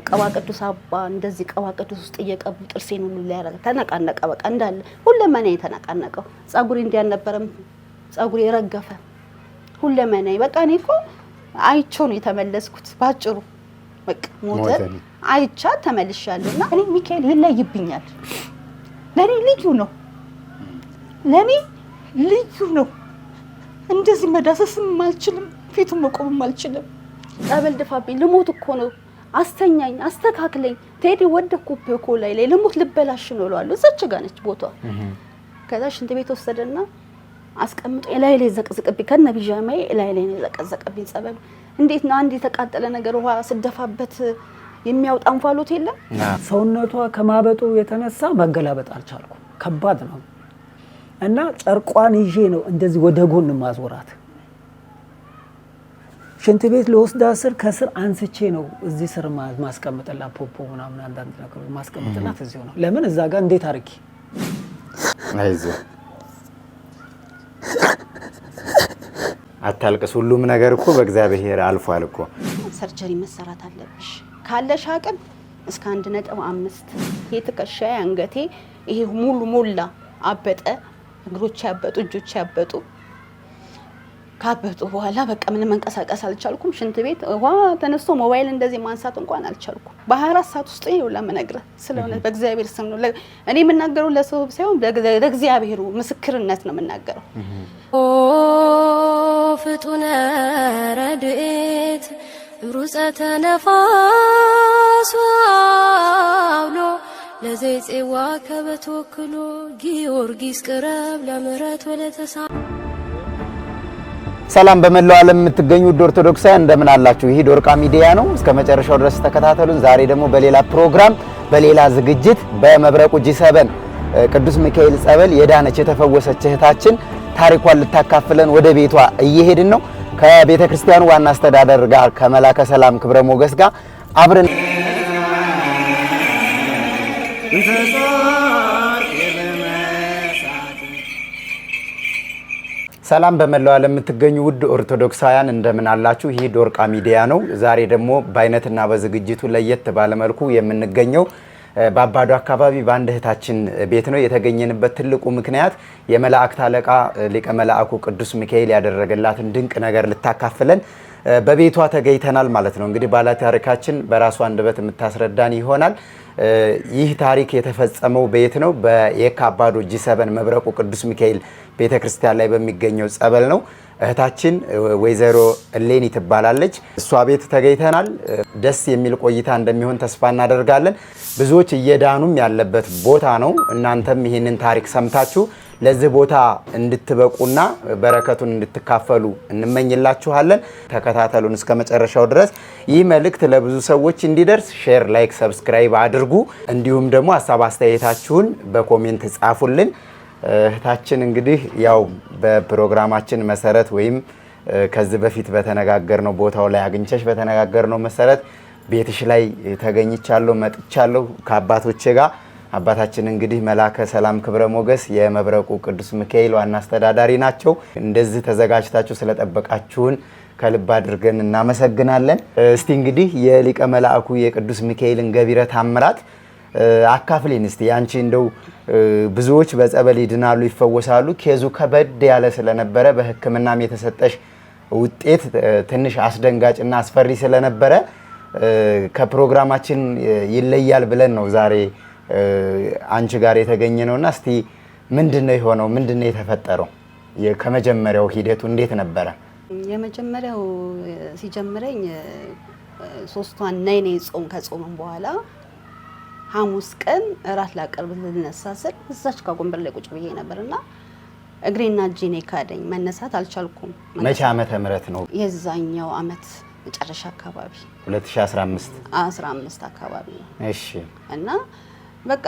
ቀባ ቅዱስ አባ እንደዚህ ቀባ ቅዱስ ውስጥ እየቀቡ ጥርሴን ሁሉ ላይ ያረጋ ተነቃነቀ በቃ እንዳለ ሁለመናዬ ተነቃነቀው ጻጉሬ እንዲያልነበረም ጻጉሬ ረገፈ ሁለመናዬ በቃ እኔ እኮ አይቼው ነው የተመለስኩት ባጭሩ በቃ ሞተ አይቻ ተመልሻለሁና እኔ ሚካኤል ይለይብኛል ለኔ ልዩ ነው እንደዚህ መዳሰስም አልችልም ፊቱን መቆምም አልችልም ጸበል ድፋብኝ ልሞት እኮ ነው አስተኛኝ አስተካክለኝ ቴዲ ወደኩ እኮ ላይ ልሞት ልበላሽ ነው እላለሁ እዛች ጋር ነች ቦታው ከዛ ሽንት ቤት ወሰደና አስቀምጦ ላይ ዘቅዝቅብኝ ከነ ቢጃማዬ ላይ ዘቅዝቅብኝ ጸበል እንዴት ነው አንድ የተቃጠለ ነገር ውሃ ስደፋበት የሚያወጣ እንፋሎት የለም ሰውነቷ ከማበጡ የተነሳ መገላበጥ አልቻልኩም ከባድ ነው እና ጨርቋን ይዤ ነው እንደዚህ ወደ ጎን ማዞራት ሽንት ቤት ለወስዳ ስር ከስር አንስቼ ነው እዚህ ስር ማስቀመጥላ ፖፖ ምናምን አንዳንድ ነገር ማስቀመጥላት እዚሁ ነው ለምን እዛ ጋር እንዴት አርኪ አይዞ አታልቅስ ሁሉም ነገር እኮ በእግዚአብሔር አልፏል እኮ ሰርጀሪ መሰራት አለብሽ ካለሽ አቅም እስከ 1.5 የትከሻዬ አንገቴ ይሄ ሙሉ ሞላ አበጠ እግሮች ያበጡ እጆች ያበጡ ካበጡ በኋላ በቃ ምንም መንቀሳቀስ አልቻልኩም ሽንት ቤት ውሃ ተነስቶ ሞባይል እንደዚህ ማንሳት እንኳን አልቻልኩም በ24 ሰዓት ውስጥ ነው ለመነግረ ስለሆነ በእግዚአብሔር ስም ነው እኔ የምናገረው ለሰው ሳይሆን ለእግዚአብሔር ምስክርነት ነው የምናገረው ኦ ፍጡነ ረድኤት ሩፀተ ነፋስ አውሎ ለዘይጼዋ ከበተወክሎ ጊዮርጊስ ቅረብ ለምህረት ወለተሳ ሰላም በመላው ዓለም የምትገኙ ኦርቶዶክሳውያን እንደምን አላችሁ? ይሄ ዶርቃ ሚዲያ ነው። እስከ መጨረሻው ድረስ ተከታተሉን። ዛሬ ደግሞ በሌላ ፕሮግራም በሌላ ዝግጅት በመብረቁ ጂ7 ቅዱስ ሚካኤል ጸበል የዳነች የተፈወሰች እህታችን ታሪኳን ልታካፍለን ወደ ቤቷ እየሄድን ነው። ከቤተ ክርስቲያኑ ዋና አስተዳደር ጋር ከመላከ ሰላም ክብረ ሞገስ ጋር አብረን ሰላም በመላው ዓለም የምትገኙ ውድ ኦርቶዶክሳውያን እንደምን አላችሁ? ይሄ ዶርቃ ሚዲያ ነው። ዛሬ ደግሞ በአይነትና በዝግጅቱ ለየት ባለ መልኩ የምንገኘው በአባዶ አካባቢ በአንድ እህታችን ቤት ነው። የተገኘንበት ትልቁ ምክንያት የመላእክት አለቃ ሊቀ መላእኩ ቅዱስ ሚካኤል ያደረገላትን ድንቅ ነገር ልታካፍለን በቤቷ ተገኝተናል ማለት ነው። እንግዲህ ባለ ታሪካችን በራሷ አንደበት የምታስረዳን ይሆናል። ይህ ታሪክ የተፈጸመው ቤት ነው በየካ አባዶ ጂ7 መብረቁ ቅዱስ ሚካኤል ቤተክርስቲያን ላይ በሚገኘው ጸበል ነው። እህታችን ወይዘሮ እሌኒ ትባላለች። እሷ ቤት ተገኝተናል። ደስ የሚል ቆይታ እንደሚሆን ተስፋ እናደርጋለን። ብዙዎች እየዳኑም ያለበት ቦታ ነው። እናንተም ይህንን ታሪክ ሰምታችሁ ለዚህ ቦታ እንድትበቁና በረከቱን እንድትካፈሉ እንመኝላችኋለን። ተከታተሉን እስከ መጨረሻው ድረስ። ይህ መልእክት ለብዙ ሰዎች እንዲደርስ ሼር፣ ላይክ፣ ሰብስክራይብ አድርጉ። እንዲሁም ደግሞ ሀሳብ አስተያየታችሁን በኮሜንት ጻፉልን። እህታችን እንግዲህ ያው በፕሮግራማችን መሰረት ወይም ከዚህ በፊት በተነጋገርነው ቦታው ላይ አግኝቼሽ በተነጋገርነው መሰረት ቤትሽ ላይ ተገኝቻለሁ መጥቻለሁ ከአባቶቼ ጋር። አባታችን እንግዲህ መላከ ሰላም ክብረ ሞገስ የመብረቁ ቅዱስ ሚካኤል ዋና አስተዳዳሪ ናቸው። እንደዚህ ተዘጋጅታችሁ ስለጠበቃችሁን ከልብ አድርገን እናመሰግናለን። እስቲ እንግዲህ የሊቀ መላእኩ የቅዱስ ሚካኤልን ገቢረ ተአምራት አካፍሊን እስቲ። አንቺ እንደው ብዙዎች በጸበል ይድናሉ ይፈወሳሉ፣ ኬዙ ከበድ ያለ ስለነበረ በሕክምናም የተሰጠሽ ውጤት ትንሽ አስደንጋጭና አስፈሪ ስለነበረ ከፕሮግራማችን ይለያል ብለን ነው ዛሬ አንቺ ጋር የተገኘ ነውና እስቲ ምንድነው የሆነው? ምንድነው የተፈጠረው? ከመጀመሪያው ሂደቱ እንዴት ነበረ? የመጀመሪያው ሲጀምረኝ ሶስቷን ነይኔ ጾም ከጾመን በኋላ ሐሙስ ቀን እራት ላቀርብ ልነሳ ስል እዛች ከጎንበር ላይ ቁጭ ብዬ ነበርና እግሬና እጄ ካደኝ መነሳት አልቻልኩም። መቼ ዓመተ ምህረት ነው? የዛኛው አመት መጨረሻ አካባቢ 2015 አካባቢ ነው። እሺ። እና በቃ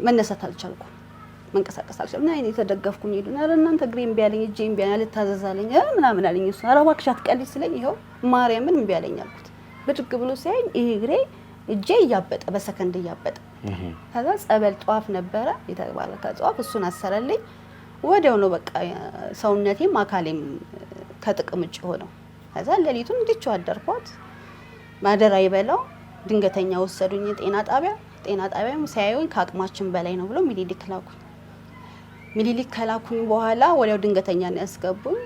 መነሳት አልቻልኩም፣ መንቀሳቀስ አልቻልኩም። እና እኔ ተደገፍኩኝ። ሄዱና እናንተ እግሬን ቢያለኝ እጄን ቢያለኝ ልታዘዛለኝ ምናምን አለኝ። እሱ ኧረ እባክሽ አትቀልይ ስለኝ ይኸው ማርያምን እምቢ አለኝ አልኩት። ብድግ ብሎ ሲያየኝ ይሄ እግሬ እጄ እያበጠ በሰከንድ እያበጠ ከዛ ጸበል ጧፍ ነበረ የተባረከ ጧፍ እሱን አሰረልኝ። ወዲያው ነው በቃ ሰውነቴም አካሌም ከጥቅም ውጭ ሆነው። ከዛ ሌሊቱን እንዲቹ አደርኳት። ማደራ ይበላው ድንገተኛ ወሰዱኝ ጤና ጣቢያም ሲያዩኝ ከአቅማችን በላይ ነው ብሎ ሚኒሊክ ላኩኝ። ሚኒሊክ ከላኩኝ በኋላ ወዲያው ድንገተኛ ነው ያስገቡኝ።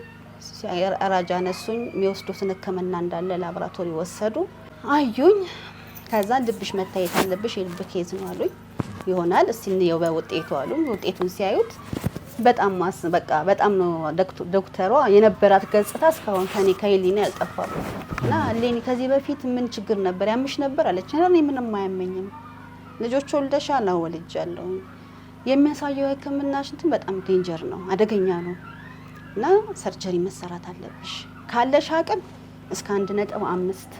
አራጃ ነሱኝ። የሚወስዱትን ሕክምና እንዳለ ላብራቶሪ ወሰዱ፣ አዩኝ። ከዛ ልብሽ መታየት አለብሽ የልብ ኬዝ ነው አሉኝ። ይሆናል እስቲ እንየው በውጤቱ አሉ። ውጤቱን ሲያዩት በጣም ነው ዶክተሯ የነበራት ገጽታ እስካሁን ከኔ ያልጠፋው እና ሌኒ ከዚህ በፊት ምን ችግር ነበር ያምሽ ነበር አለች። እኔ ምንም አያመኝም፣ ልጆች ወልደሻል? አዎ ወልጃለሁ። የሚያሳየው ሕክምናሽ እንትን በጣም ዴንጀር ነው፣ አደገኛ ነው እና ሰርጀሪ መሰራት አለብሽ። ካለሽ አቅም እስከ 1.5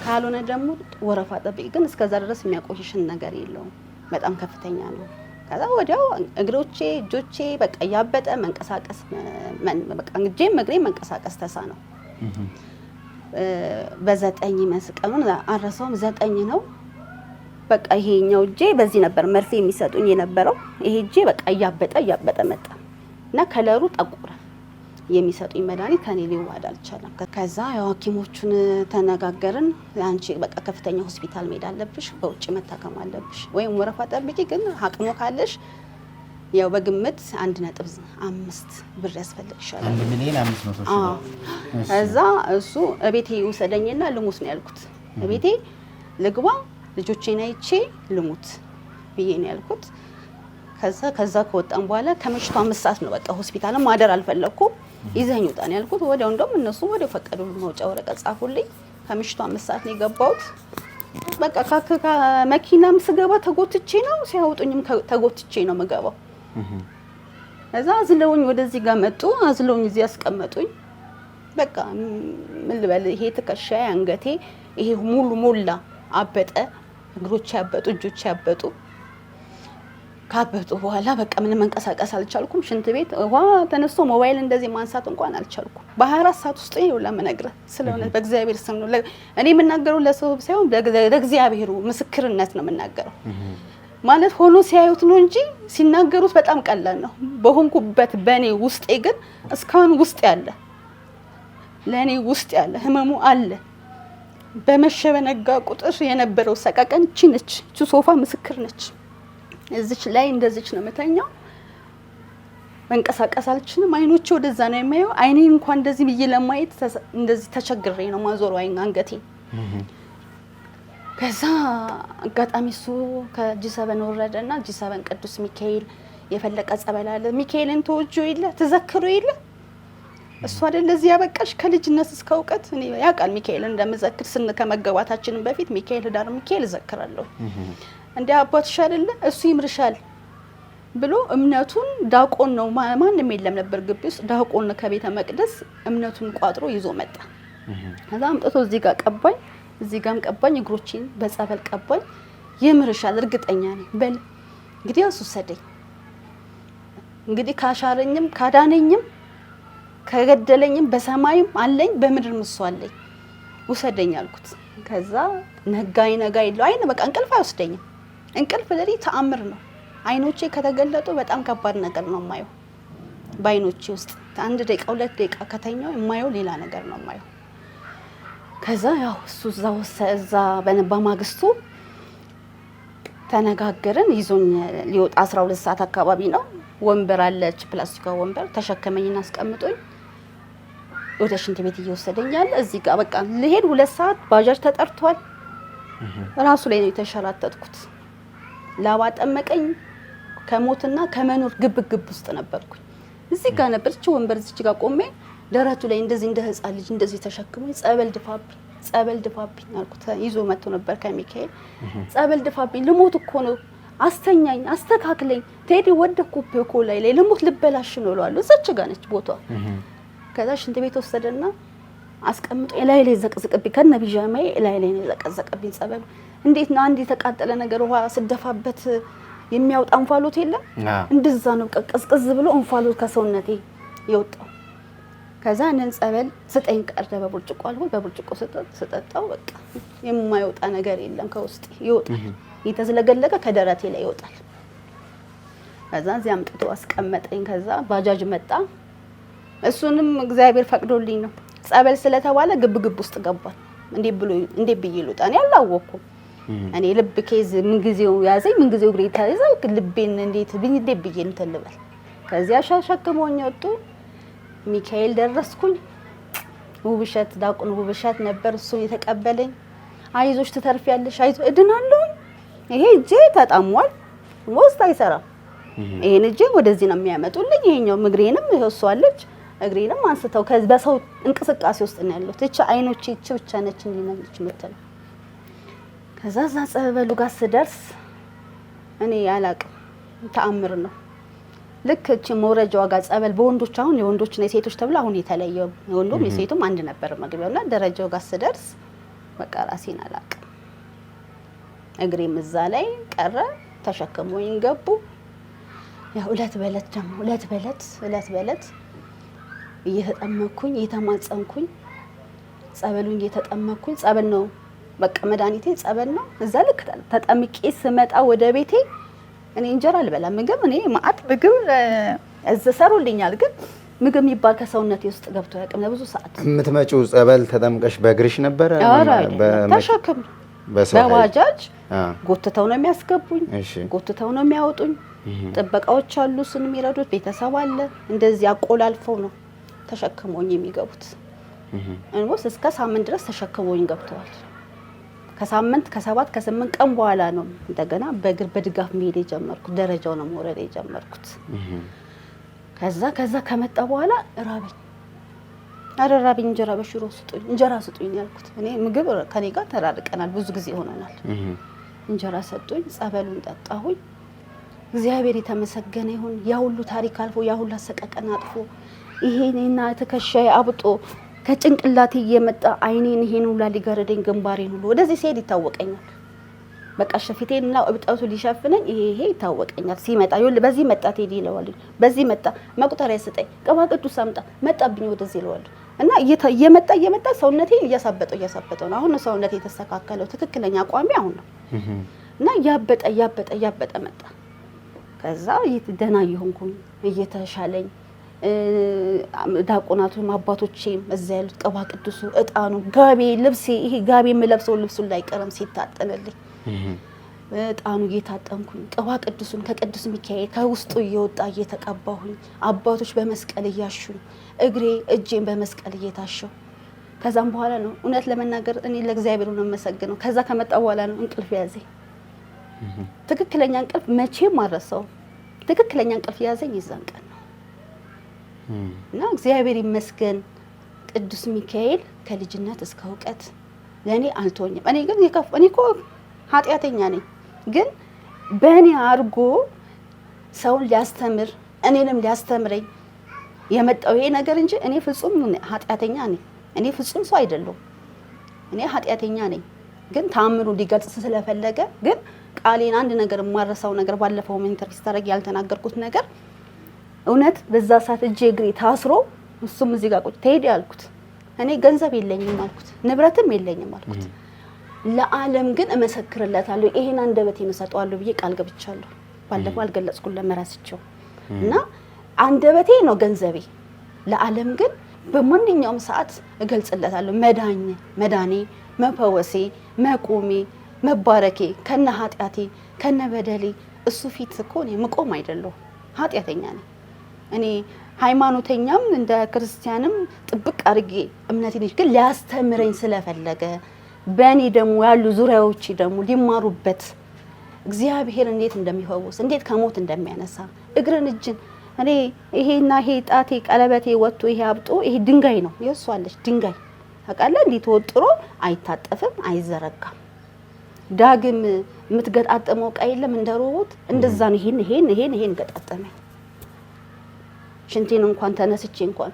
ካልሆነ ደግሞ ወረፋ ጠብቂ፣ ግን እስከዛ ድረስ የሚያቆሽሽን ነገር የለውም፣ በጣም ከፍተኛ ነው። ከዛ ወዲያው እግሮቼ እጆቼ በቃ ያበጠ መንቀሳቀስ በቃ እጄም እግሬም መንቀሳቀስ ተሳነው። በ9 መስቀሉን አረሳውም 9 ነው። በቃ ይሄኛው እጄ በዚህ ነበር መርፌ የሚሰጡኝ የነበረው። ይሄ እጄ በቃ ያበጠ መጣ እና ከለሩ ጠቆረ። የሚሰጡኝ መድኃኒት ከኔ ሊዋሃድ አልቻለም። ከዛ ያው ሐኪሞቹን ተነጋገርን። አንቺ በቃ ከፍተኛ ሆስፒታል መሄድ አለብሽ፣ በውጭ መታከም አለብሽ፣ ወይም ወረፋ ጠብቂ፣ ግን አቅሙ ካለሽ ያው በግምት 1.5 ብር ያስፈልግሻል። 1,500,000 ከዛ እሱ እቤቴ ውሰደኝና ልሙት ነው ያልኩት። እቤቴ ልግባ ልጆቼን አይቼ ልሙት ብዬ ነው ያልኩት። ከዛ ከወጣን በኋላ ከምሽቱ 5 ሰዓት ነው በቃ ሆስፒታል ማደር አልፈለኩም። ይዘኝ ወጣን ያልኩት። ወዲያው እንደውም እነሱ ወዲያው ፈቀዱልኝ፣ መውጫ ወረቀት ጻፉልኝ። ከምሽቱ 5 ሰዓት ነው የገባሁት። በቃ ከመኪናም ስገባ ተጎትቼ ነው፣ ሲያወጡኝም ተጎትቼ ነው የምገባው። ከዛ አዝለውኝ ወደዚህ ጋር መጡ። አዝለውኝ እዚህ ያስቀመጡኝ። በቃ ምን ልበል፣ ይሄ ትከሻዬ አንገቴ ይሄ ሙሉ ሞላ አበጠ። እግሮቼ ያበጡ፣ እጆቼ ያበጡ። ካበጡ በኋላ በቃ ምንም መንቀሳቀስ አልቻልኩም። ሽንት ቤት ውሃ ተነስቶ ሞባይል እንደዚህ ማንሳት እንኳን አልቻልኩም። በ24 ሰዓት ውስጥ ነው ለምነግርህ ስለሆነ በእግዚአብሔር ስም ነው እኔ የምናገረው፣ ለሰው ሳይሆን ለእግዚአብሔሩ ምስክርነት ነው የምናገረው። ማለት ሆኖ ሲያዩት ነው እንጂ ሲናገሩት በጣም ቀላል ነው። በሆንኩበት በኔ ውስጤ ግን እስካሁን ውስጥ ያለ ለኔ ውስጥ ያለ ህመሙ አለ። በመሸበነጋ ቁጥር የነበረው ሰቀቀን እቺ ነች። እቺ ሶፋ ምስክር ነች። እዚች ላይ እንደዚች ነው የምተኛው። መንቀሳቀስ አልችልም። አይኖቼ ወደዛ ነው የሚያየው። አይኔን እንኳን እንደዚህ ብዬ ለማየት እንደዚህ ተቸግሬ ነው ማዞር አንገቴ። ከዛ አጋጣሚ እሱ ከጂ7 ወረደና ጂ7 ቅዱስ ሚካኤል የፈለቀ ጸበል አለ። ሚካኤልን ተወጆ ይለ ተዘክሮ ይለ እሱ አይደል ለዚህ ያበቃሽ ከልጅነት እስከ እውቀት። እኔ ያውቃል ሚካኤል እንደምዘክር ከመገባታችን በፊት ሚካኤል ዳር ሚካኤል ዘክራለሁ። እንደ አባትሽ አይደለ እሱ ይምርሻል ብሎ እምነቱን ዳቆን ነው ማንም የለም ነበር ግቢ ውስጥ። ዳቆን ከቤተ መቅደስ እምነቱን ቋጥሮ ይዞ መጣ። ከዛ አምጥቶ እዚህ ጋር ቀባኝ፣ እዚህ ጋርም ቀባኝ፣ እግሮቼን በጸበል ቀባኝ። ይምርሻል እርግጠኛ ነኝ በል እንግዲህ አስወሰደኝ። እንግዲህ ካሻረኝም ካዳነኝም ከገደለኝም በሰማይም አለኝ በምድር ምሷለኝ ውሰደኝ አልኩት። ከዛ ነጋይ ይለው አይነ በቃ እንቅልፍ አይወስደኝም። እንቅልፍ ለኔ ተአምር ነው። አይኖቼ ከተገለጡ በጣም ከባድ ነገር ነው የማየው። በአይኖቼ ውስጥ 1 ደቂቃ 2 ደቂቃ ከተኛው የማየው ሌላ ነገር ነው የማየው። ከዛ ያው እሱ እዛ በማግስቱ ተነጋገርን። ይዞኝ ሊወጣ 12 ሰዓት አካባቢ ነው። ወንበር አለች ፕላስቲካ ወንበር ተሸከመኝና አስቀምጦኝ ወደ ሽንት ቤት እየወሰደኝ ያለ እዚህ ጋር በቃ ልሄድ 2 ሰዓት ባጃጅ ተጠርቷል። ራሱ ላይ ነው የተሸራተትኩት። ላባ ጠመቀኝ። ከሞትና ከመኖር ግብግብ ውስጥ ነበርኩኝ። እዚህ ጋር ነበርች ወንበር እዚህ ጋር ቆሜ ደረቱ ላይ እንደዚህ እንደ ህፃን ልጅ እንደዚህ ተሸክሞኝ ጸበል ድፋብኝ አልኩት። ይዞ መጥቶ ነበር ከሚካኤል። ጸበል ድፋብኝ ልሞት እኮ ነው፣ አስተኛኝ፣ አስተካክለኝ፣ ቴዲ ወደኩ እኮ ላይ ልሞት ልበላሽ ነው እላለሁ። እዛች ጋር ነች ቦታው። ከዛ ሽንት ቤት ወሰደና አስቀምጦ ላይ ዘቅዝቅብኝ ከነ ቢጃማዬ ላይ ነው ዘቅዝቅብኝ ጸበሉ። እንዴት ነው አንድ የተቃጠለ ነገር ውሃ ስደፋበት የሚያወጣ እንፋሎት የለም? እንደዛ ነው ቀዝቀዝ ብሎ እንፋሎት ከሰውነቴ ይወጣው። ከዛ እነን ጸበል ስጠኝ ቀርደ በብርጭቆ አልኩት። በብርጭቆ ስጠጣው በቃ የማይወጣ ነገር የለም ከውስጥ ይወጣል። የተዝለገለገ ከደረቴ ላይ ይወጣል። ከዛ እዚያ አምጥቶ አስቀመጠኝ። ከዛ ባጃጅ መጣ። እሱንም እግዚአብሔር ፈቅዶልኝ ነው። ጸበል ስለተባለ ግብግብ ውስጥ ገባል። እንዴ ብዬ ልውጣ እኔ አላወኩም እኔ ልብ ኬዝ ምን ጊዜው ያዘኝ ምን ጊዜው ግሬታ ያዘው ልቤን እንዴ ብዬ እንትን ልበል ከዚያ ሻሸክሞኝ ወጡ ሚካኤል ደረስኩኝ ውብሸት ዳቁን ውብሸት ነበር እሱ የተቀበለኝ አይዞሽ ትተርፊያለሽ አይዞ እድናለሁ ይሄ እጄ ተጣሟል ወስት አይሰራም ይሄን እጄ ወደዚህ ነው የሚያመጡልኝ ይሄኛው ምግሬንም ይወስዋለች እግሬንም አንስተው ከዚህ በሰው እንቅስቃሴ ውስጥ ነው ያለው እቺ አይኖቼ እቺ ብቻ ነች እንዲነች መተል ከዛ ጸበሉ ጋር ስደርስ እኔ ያላቅም ተአምር ነው ልክ እቺ መውረጃው ጋር ጸበል በወንዶች አሁን የወንዶችና የሴቶች ተብሎ አሁን የተለየው የወንዶም የሴቱም አንድ ነበር መግቢያውና ደረጃው ጋር ስደርስ በቃ ራሴን አላቅም እግሬም እዛ ላይ ቀረ ተሸክሞኝ ገቡ ያው እለት በለት እየተጠመኩኝ እየተማጸንኩኝ ጸበሉን እየተጠመኩኝ ጸበል ነው በቃ መድኃኒቴ ጸበል ነው እዛ ልክ ተጠምቄ ስመጣ ወደ ቤቴ እኔ እንጀራ አልበላም ምግብ እኔ ማአት ምግብ እዘሰሩልኛል ግን ምግብ የሚባል ከሰውነቴ ውስጥ ገብቶ ያቀም ለብዙ ሰዓት የምትመጪው ጸበል ተጠምቀሽ በእግርሽ ነበር ተሸክም በባጃጅ ጎትተው ነው የሚያስገቡኝ ጎትተው ነው የሚያወጡኝ ጥበቃዎች አሉ እሱን የሚረዱት ቤተሰብ አለ እንደዚህ አቆላልፈው ነው ተሸክሞኝ የሚገቡት እንወስ እስከ ሳምንት ድረስ ተሸክሞኝ ገብተዋል ከሳምንት ከ7 ከ8 ቀን በኋላ ነው እንደገና በእግር በድጋፍ መሄድ የጀመርኩት ደረጃው ነው መውረድ የጀመርኩት ከዛ ከመጣ በኋላ ራበኝ እንጀራ በሽሮ እንጀራ ስጡኝ ያልኩት እኔ ምግብ ከኔ ጋር ተራርቀናል ብዙ ጊዜ ሆነናል እንጀራ ሰጡኝ ጸበሉን ጠጣሁኝ እግዚአብሔር የተመሰገነ ይሁን ያ ሁሉ ታሪክ አልፎ ያ ሁሉ ሰቀቀን አጥፎ ይሄኔና ተከሻዬ አብጦ ከጭንቅላቴ እየመጣ አይኔን ይሄን ሁሉ ሊጋረደኝ ግንባሬን ሁሉ ወደዚህ ሲሄድ ይታወቀኛል በቃ ሸፊቴና እብጣቱ ሊሸፍነኝ ይሄ ይታወቀኛል ሲመጣ ይሁን በዚህ መጣ ቴዲ ይለዋል በዚህ መጣ መቁጠሪያ ሰጠኝ ቅባ ቅዱስ አምጣ መጣብኝ ወደዚህ ይለዋል እና እየመጣ ሰውነቴ እያሳበጠው ነው አሁን ሰውነቴ የተስተካከለው ትክክለኛ አቋሚ አሁን ነው እና ያበጠ መጣ ከዛ ደህና ይሆንኩኝ እየተሻለኝ ዳቆናቱም አባቶቼም እዛ ያሉት ቅባ ቅዱሱ እጣኑ ጋቤ ልብሴ ይሄ ጋቤ የምለብሰው ልብሱን ላይ ቀረም ሲታጠንልኝ እጣኑ እየታጠንኩኝ ቅባ ቅዱሱን ከቅዱስ ሚካኤል ከውስጡ እየወጣ እየተቀባሁኝ አባቶች በመስቀል እያሹኝ እጄን በመስቀል እየታሸው ከዛም በኋላ ነው እውነት ለመናገር እኔ ለእግዚአብሔር ነው መሰግነው ከዛ ከመጣ በኋላ ነው እንቅልፍ ያዘኝ ትክክለኛ እንቅልፍ መቼም አልረሳውም ትክክለኛ እንቅልፍ ያዘኝ ይዛን ቀን ነው እና እግዚአብሔር ይመስገን ቅዱስ ሚካኤል ከልጅነት እስከ ዕውቀት ለኔ አልተወኝም እኔ ግን እኔ እኮ ኃጢያተኛ ነኝ ግን በእኔ አርጎ ሰውን ሊያስተምር እኔንም ሊያስተምረኝ የመጣው ይሄ ነገር እንጂ እኔ ፍጹም ኃጢያተኛ ነኝ እኔ ፍጹም ሰው አይደለሁም እኔ ኃጢያተኛ ነኝ ግን ታምሩ ሊገልጽ ስለፈለገ ግን ቃሌን አንድ ነገር ማረሳው ነገር ባለፈው ኢንተርቪው ታረግ ያልተናገርኩት ነገር እውነት በዛ ሰዓት እጄ እግሬ ታስሮ እሱም እዚህ ጋር ቁጭ ተሄድ ያልኩት እኔ ገንዘብ የለኝም አልኩት ንብረትም የለኝም አልኩት ለዓለም ግን እመሰክርለታለሁ ይሄን አንደበቴን እሰጠዋለሁ ብዬ ቃል ገብቻለሁ ባለፈው አልገለጽኩት ለመራስቸው እና አንደበቴ ነው ገንዘቤ ለዓለም ግን በማንኛውም ሰዓት እገልጽለታለሁ መዳኔ መፈወሴ መቆሜ መባረኬ ከነ ኃጢያቴ ከነ በደሌ እሱ ፊት እኮ እኔ መቆም አይደለሁ ኃጢያተኛ ነኝ እኔ ሃይማኖተኛም እንደ ክርስቲያንም ጥብቅ አድርጌ እምነቴን ግን ሊያስተምረኝ ስለፈለገ በእኔ ደግሞ ያሉ ዙሪያዎች ደግሞ ሊማሩበት እግዚአብሔር እንዴት እንደሚፈውስ እንዴት ከሞት እንደሚያነሳ እግርን እጅን እኔ ይሄና ይሄ ጣቴ ቀለበቴ ወጥቶ ይሄ አብጦ ይሄ ድንጋይ ነው ይወስዋለች ድንጋይ አቃለ እንዴት ወጥሮ አይታጠፍም አይዘረጋም ዳግም የምትገጣጠመው ቃይለም እንደሮቦት እንደዛ ነው ይሄን ገጣጠመኝ ሽንቴን እንኳን ተነስቼ እንኳን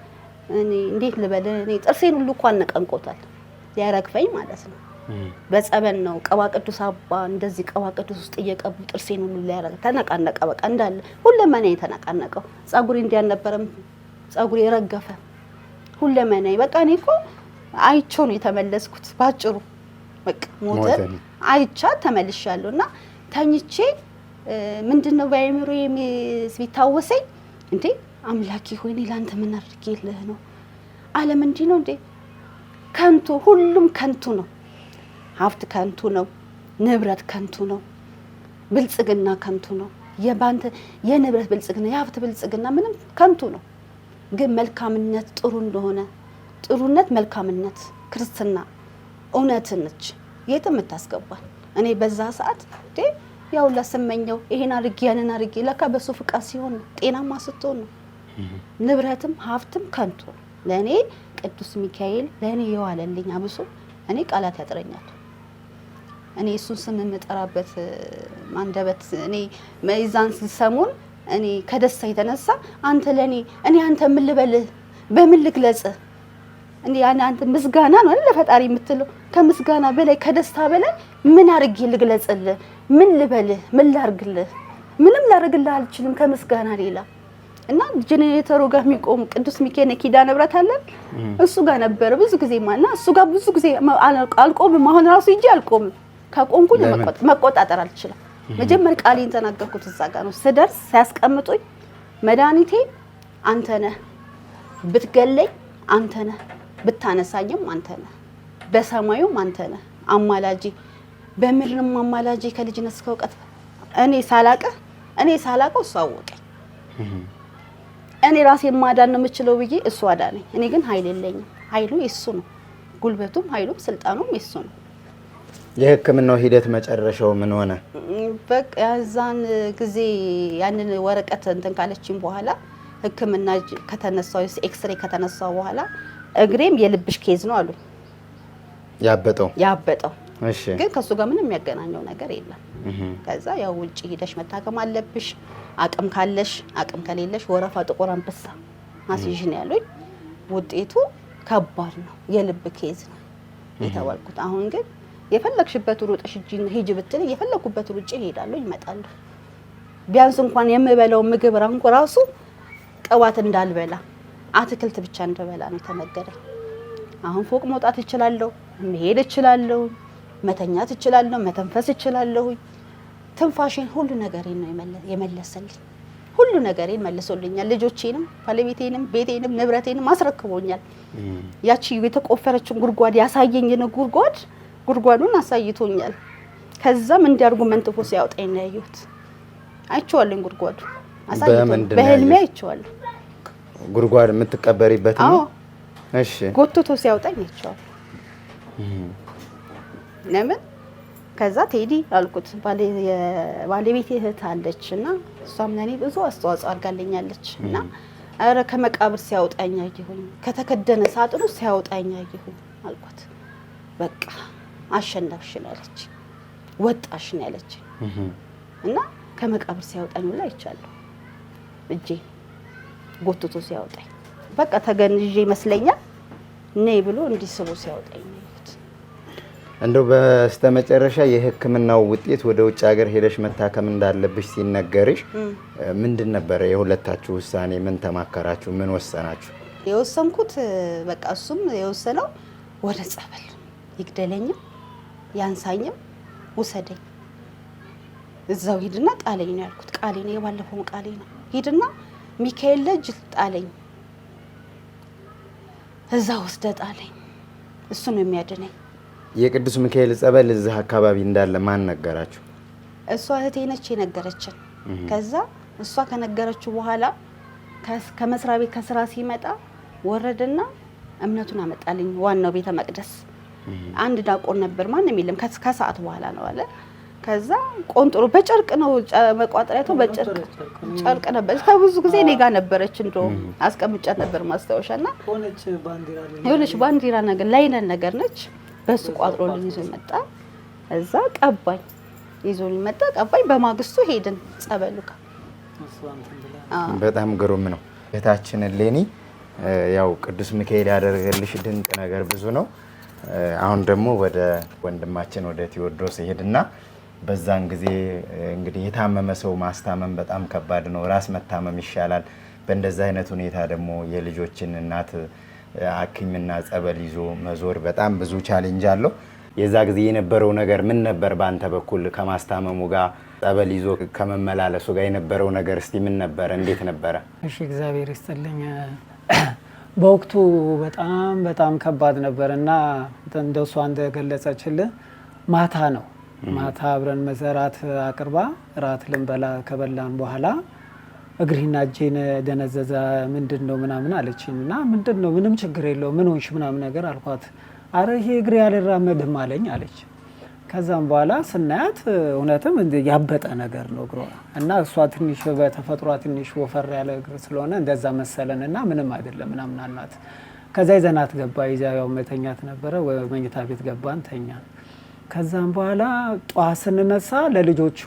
እኔ እንዴት ልበል እኔ ጥርሴን ሁሉ እንኳን ነቀንቆታል ያረግፈኝ ማለት ነው በጸበል ነው ቅባ ቅዱስ አባ እንደዚህ ቅባ ቅዱስ ውስጥ እየቀቡ ጥርሴን ሁሉ ያረግ ተነቃነቀ በቃ እንዳለ ሁለመናዬ ተነቃነቀው ጸጉሬ እንዲያነበረም ጸጉሬ ረገፈ ሁለመናዬ በቃ እኔ እኮ አይቼው ነው የተመለስኩት ባጭሩ በቃ ሞተ አይቻ ተመልሻለሁና ተኝቼ ምንድነው ባይምሮ የሚታወሰኝ እንዴ አምላኪ ሆይ እኔ ላንተ ምን አድርጌልህ ነው ዓለም እንዲህ ነው እንዴ ከንቱ፣ ሁሉም ከንቱ ነው። ሀብት ከንቱ ነው፣ ንብረት ከንቱ ነው፣ ብልጽግና ከንቱ ነው። የንብረት ብልጽግና የሀብት ብልጽግና ምንም ከንቱ ነው። ግን መልካምነት ጥሩ እንደሆነ ጥሩነት መልካምነት ክርስትና እውነትን ነች የትም የምታስገባል። እኔ በዛ ሰዓት ያው ለስመኘው ይሄን አድርጌ ያንን አድርጌ ለካ በሱ ፍቃድ ሲሆን ጤናማ ስትሆን ነው። ንብረትም ሀብትም ከንቱ ለእኔ ቅዱስ ሚካኤል ለእኔ የዋለልኝ አብሶ እኔ ቃላት ያጥረኛል። እኔ እሱን ስም የምጠራበት አንደበት እኔ መይዛን ሰሞን እኔ ከደስታ የተነሳ አንተ ለኔ እኔ አንተ ምን ልበልህ በምን ልግለጽ? እኔ አንተ ምስጋና ነው ለፈጣሪ የምትለው ከምስጋና በላይ ከደስታ በላይ ምን አድርጌ ልግለጽልህ? ምን ልበልህ? ምን ላርግልህ? ምንም ላርግልህ አልችልም ከምስጋና ሌላ። እና ጄኔሬተሩ ጋር የሚቆም ቅዱስ ሚካኤል ኪዳነ ምሕረት አለ እሱ ጋር ነበር ብዙ ጊዜ ማና እሱ ጋር ብዙ ጊዜ አልቆምም። አሁን ራሱ እንጂ አልቆምም። ከቆምኩኝ መቆጣጠር አልችልም። መጀመሪያ ቃሌን ተናገርኩት እዛ ጋር ነው። ስደርስ ሲያስቀምጡኝ መድኃኒቴ አንተ ነህ፣ ብትገለኝ አንተ ነህ፣ ብታነሳኝም አንተ ነህ፣ በሰማዩም አንተ ነህ አማላጄ፣ በምድርም አማላጄ ከልጅነት እስከ እውቀት እኔ ሳላቀው እሱ አወቀኝ። እኔ ራሴን ማዳን ነው የምችለው ብዬ እሱ አዳነኝ። እኔ ግን ኃይል የለኝም። ኃይሉ የሱ ነው። ጉልበቱም ኃይሉም ስልጣኑም የሱ ነው። የሕክምናው ሂደት መጨረሻው ምን ሆነ? በቃ ያዛን ጊዜ ያንን ወረቀት እንትን ካለችኝ በኋላ ሕክምና ከተነሳው ኤክስሬ ከተነሳው በኋላ እግሬም የልብሽ ኬዝ ነው አሉ ያበጠው። እሺ ግን ከሱ ጋር ምንም የሚያገናኘው ነገር የለም። ከዛ ያው ውጪ ሄደሽ መታከም አለብሽ፣ አቅም ካለሽ፣ አቅም ከሌለሽ ወረፋ ጥቁር አንበሳ አስይዥ ነው ያሉኝ። ውጤቱ ከባድ ነው፣ የልብ ኬዝ ነው የተባልኩት። አሁን ግን የፈለግሽበት ሩጥሽ ሂጂ ብትል የፈለኩበት ሩጬ እሄዳለሁ እመጣለሁ። ቢያንስ እንኳን የምበላው ምግብ ራሱ ቅባት እንዳልበላ አትክልት ብቻ እንደበላ ነው የተነገረኝ። አሁን ፎቅ መውጣት እችላለሁ፣ መሄድ እችላለሁ፣ መተኛት እችላለሁ፣ መተንፈስ እችላለሁ። ትንፋሽን ሁሉ ነገሬን ነው የመለሰልኝ። ሁሉ ነገሬን መልሶልኛል። ልጆቼንም ባለቤቴንም ቤቴንም ንብረቴንም አስረክቦኛል። ያቺ የተቆፈረችውን ጉድጓድ ያሳየኝን ጉድጓዱን አሳይቶኛል። ከዛም እንዲያርጉ መንጥፎ ሲያወጣኝ ነው ያየሁት። አይቼዋለሁ፣ ጉድጓዱ አሳይቶኛል። በህልሜ አይቼዋለሁ። ጉድጓድ የምትቀበሪበት ነው? እሺ። ጎትቶ ሲያወጣኝ አይቼዋለሁ። ለምን ከዛ ቴዲ አልኩት ባለቤቴ እህት አለች እና እሷም ለኔ ብዙ አስተዋጽኦ አድርጋለኛለች እና አረ ከመቃብር ሲያወጣኝ አየሁኝ፣ ከተከደነ ሳጥኑ ሲያወጣኝ አየሁኝ አልኩት። በቃ አሸነፍሽ ነው ያለች፣ ወጣሽ ነው ያለች እና ከመቃብር ሲያወጣኝ ሁላ አይቻለሁ። እጄ ጎትቶ ሲያወጣኝ በቃ ተገንዤ ይመስለኛል ነይ ብሎ እንዲስቦ ሲያወጣኝ ነው። እንደው በስተመጨረሻ የሕክምናው ውጤት ወደ ውጭ ሀገር ሄደሽ መታከም እንዳለብሽ ሲነገርሽ ምንድን ነበረ የሁለታችሁ ውሳኔ? ምን ተማከራችሁ? ምን ወሰናችሁ? የወሰንኩት በቃ እሱም የወሰነው ወደ ጸበል ይግደለኝም ያንሳኝም ውሰደኝ፣ እዛው ሂድና ጣለኝ ነው ያልኩት። ቃሌ ነው፣ የባለፈው ቃሌ ነው። ሂድና ሚካኤል ልጅ ጣለኝ፣ እዛ ወስደ ጣለኝ፣ እሱ ነው የሚያድነኝ። የቅዱስ ሚካኤል ጸበል እዚህ አካባቢ እንዳለ ማን ነገራችሁ? እሷ እህቴ ነች የነገረችን። ከዛ እሷ ከነገረችው በኋላ ከመስሪያ ቤት ከስራ ሲመጣ ወረደና እምነቱን አመጣልኝ። ዋናው ቤተ መቅደስ አንድ ዳቆን ነበር፣ ማንም የለም። ከሰዓት በኋላ ነው አለ። ከዛ ቆንጥሮ በጨርቅ ነው መቋጠሪያው፣ በጨርቅ ነበር። ከብዙ ጊዜ እኔ ጋር ነበረች፣ እንደውም አስቀምጫት ነበር ማስታወሻና የሆነች ባንዲራ ነገር ላይነን ነገር ነች። በሱ ቋጥሮልኝ ይዞ መጣ። እዛ ቀባኝ፣ ይዞልኝ መጣ፣ ቀባኝ። በማግስቱ ሄድን ጸበሉ ጋር። በጣም ግሩም ነው። እህታችን ሌኒ ያው ቅዱስ ሚካኤል ያደረገልሽ ድንቅ ነገር ብዙ ነው። አሁን ደግሞ ወደ ወንድማችን ወደ ቴዎድሮስ ሄድና በዛን ጊዜ እንግዲህ የታመመ ሰው ማስታመም በጣም ከባድ ነው። ራስ መታመም ይሻላል። በእንደዛ አይነት ሁኔታ ደግሞ የልጆችን እናት ሐኪምና ጸበል ይዞ መዞር በጣም ብዙ ቻሌንጅ አለው። የዛ ጊዜ የነበረው ነገር ምን ነበር? በአንተ በኩል ከማስታመሙ ጋር ጸበል ይዞ ከመመላለሱ ጋር የነበረው ነገር እስቲ ምን ነበረ? እንዴት ነበረ? እሺ፣ እግዚአብሔር ይስጥልኝ። በወቅቱ በጣም በጣም ከባድ ነበር እና እንደሷ እንደገለጸችልን ማታ ነው። ማታ አብረን መዘራት አቅርባ ራት ልንበላ ከበላን በኋላ እግሬና እጄን ደነዘዘ ምንድን ነው ምናምን አለችኝ እና ምንድን ነው ምንም ችግር የለው ምን ሆንሽ ምናምን ነገር አልኳት። አረ ይሄ እግሬ አልራመድም አለኝ አለች። ከዛም በኋላ ስናያት እውነትም ያበጠ ነገር ነው እግሯ እና እሷ ትንሽ በተፈጥሯ ትንሽ ወፈር ያለ እግር ስለሆነ እንደዛ መሰለን እና ምንም አይደለም ምናምን አልናት። ከዛ ይዘናት ገባ ያው መተኛት ነበረ መኝታ ቤት ገባን ተኛን። ከዛም በኋላ ጧት ስንነሳ ለልጆቹ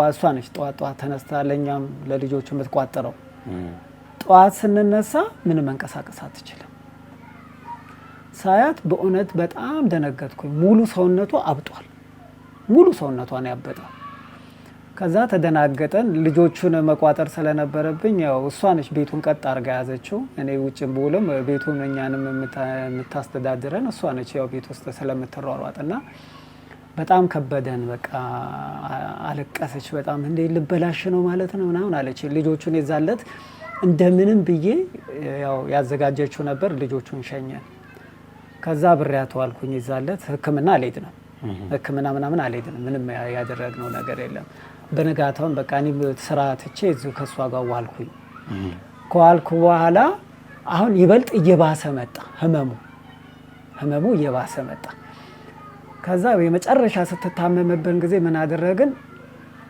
እሷ ነች ጧት ተነስታ ለኛም ለልጆቹ የምትቋጥረው። ጧት ስንነሳ ምንም መንቀሳቀስ አትችልም። ሳያት በእውነት በጣም ደነገጥኩኝ። ሙሉ ሰውነቷ አብጧል። ሙሉ ሰውነቷ ነው ያበጠው። ከዛ ተደናገጠን። ልጆቹን መቋጠር ስለነበረብኝ ያው እሷ ነች ቤቱን ቀጥ አድርጋ ያዘችው። እኔ ውጭ ብውልም ቤቱን እኛንም የምታስተዳድረን እሷ ነች ያው ቤት ውስጥ ስለምትሯሯጥና በጣም ከበደን። በቃ አለቀሰች በጣም እንዴ ልበላሽ ነው ማለት ነው ምናምን አለች። ልጆቹን የዛለት እንደምንም ብዬ ያው ያዘጋጀችው ነበር ልጆቹን ሸኘን። ከዛ ብሬያት ዋልኩኝ። የዛለት ሕክምና አልሄድንም ሕክምና ምናምን አልሄድንም። ምንም ያደረግነው ነገር የለም። በነጋታውን በቃ እኔ ስራ ትቼ እዚሁ ከሷ ጋር ዋልኩኝ። ከዋልኩ በኋላ አሁን ይበልጥ እየባሰ መጣ ህመሙ እየባሰ መጣ። ከዛ የመጨረሻ ስትታመምብን ጊዜ ምን አደረግን?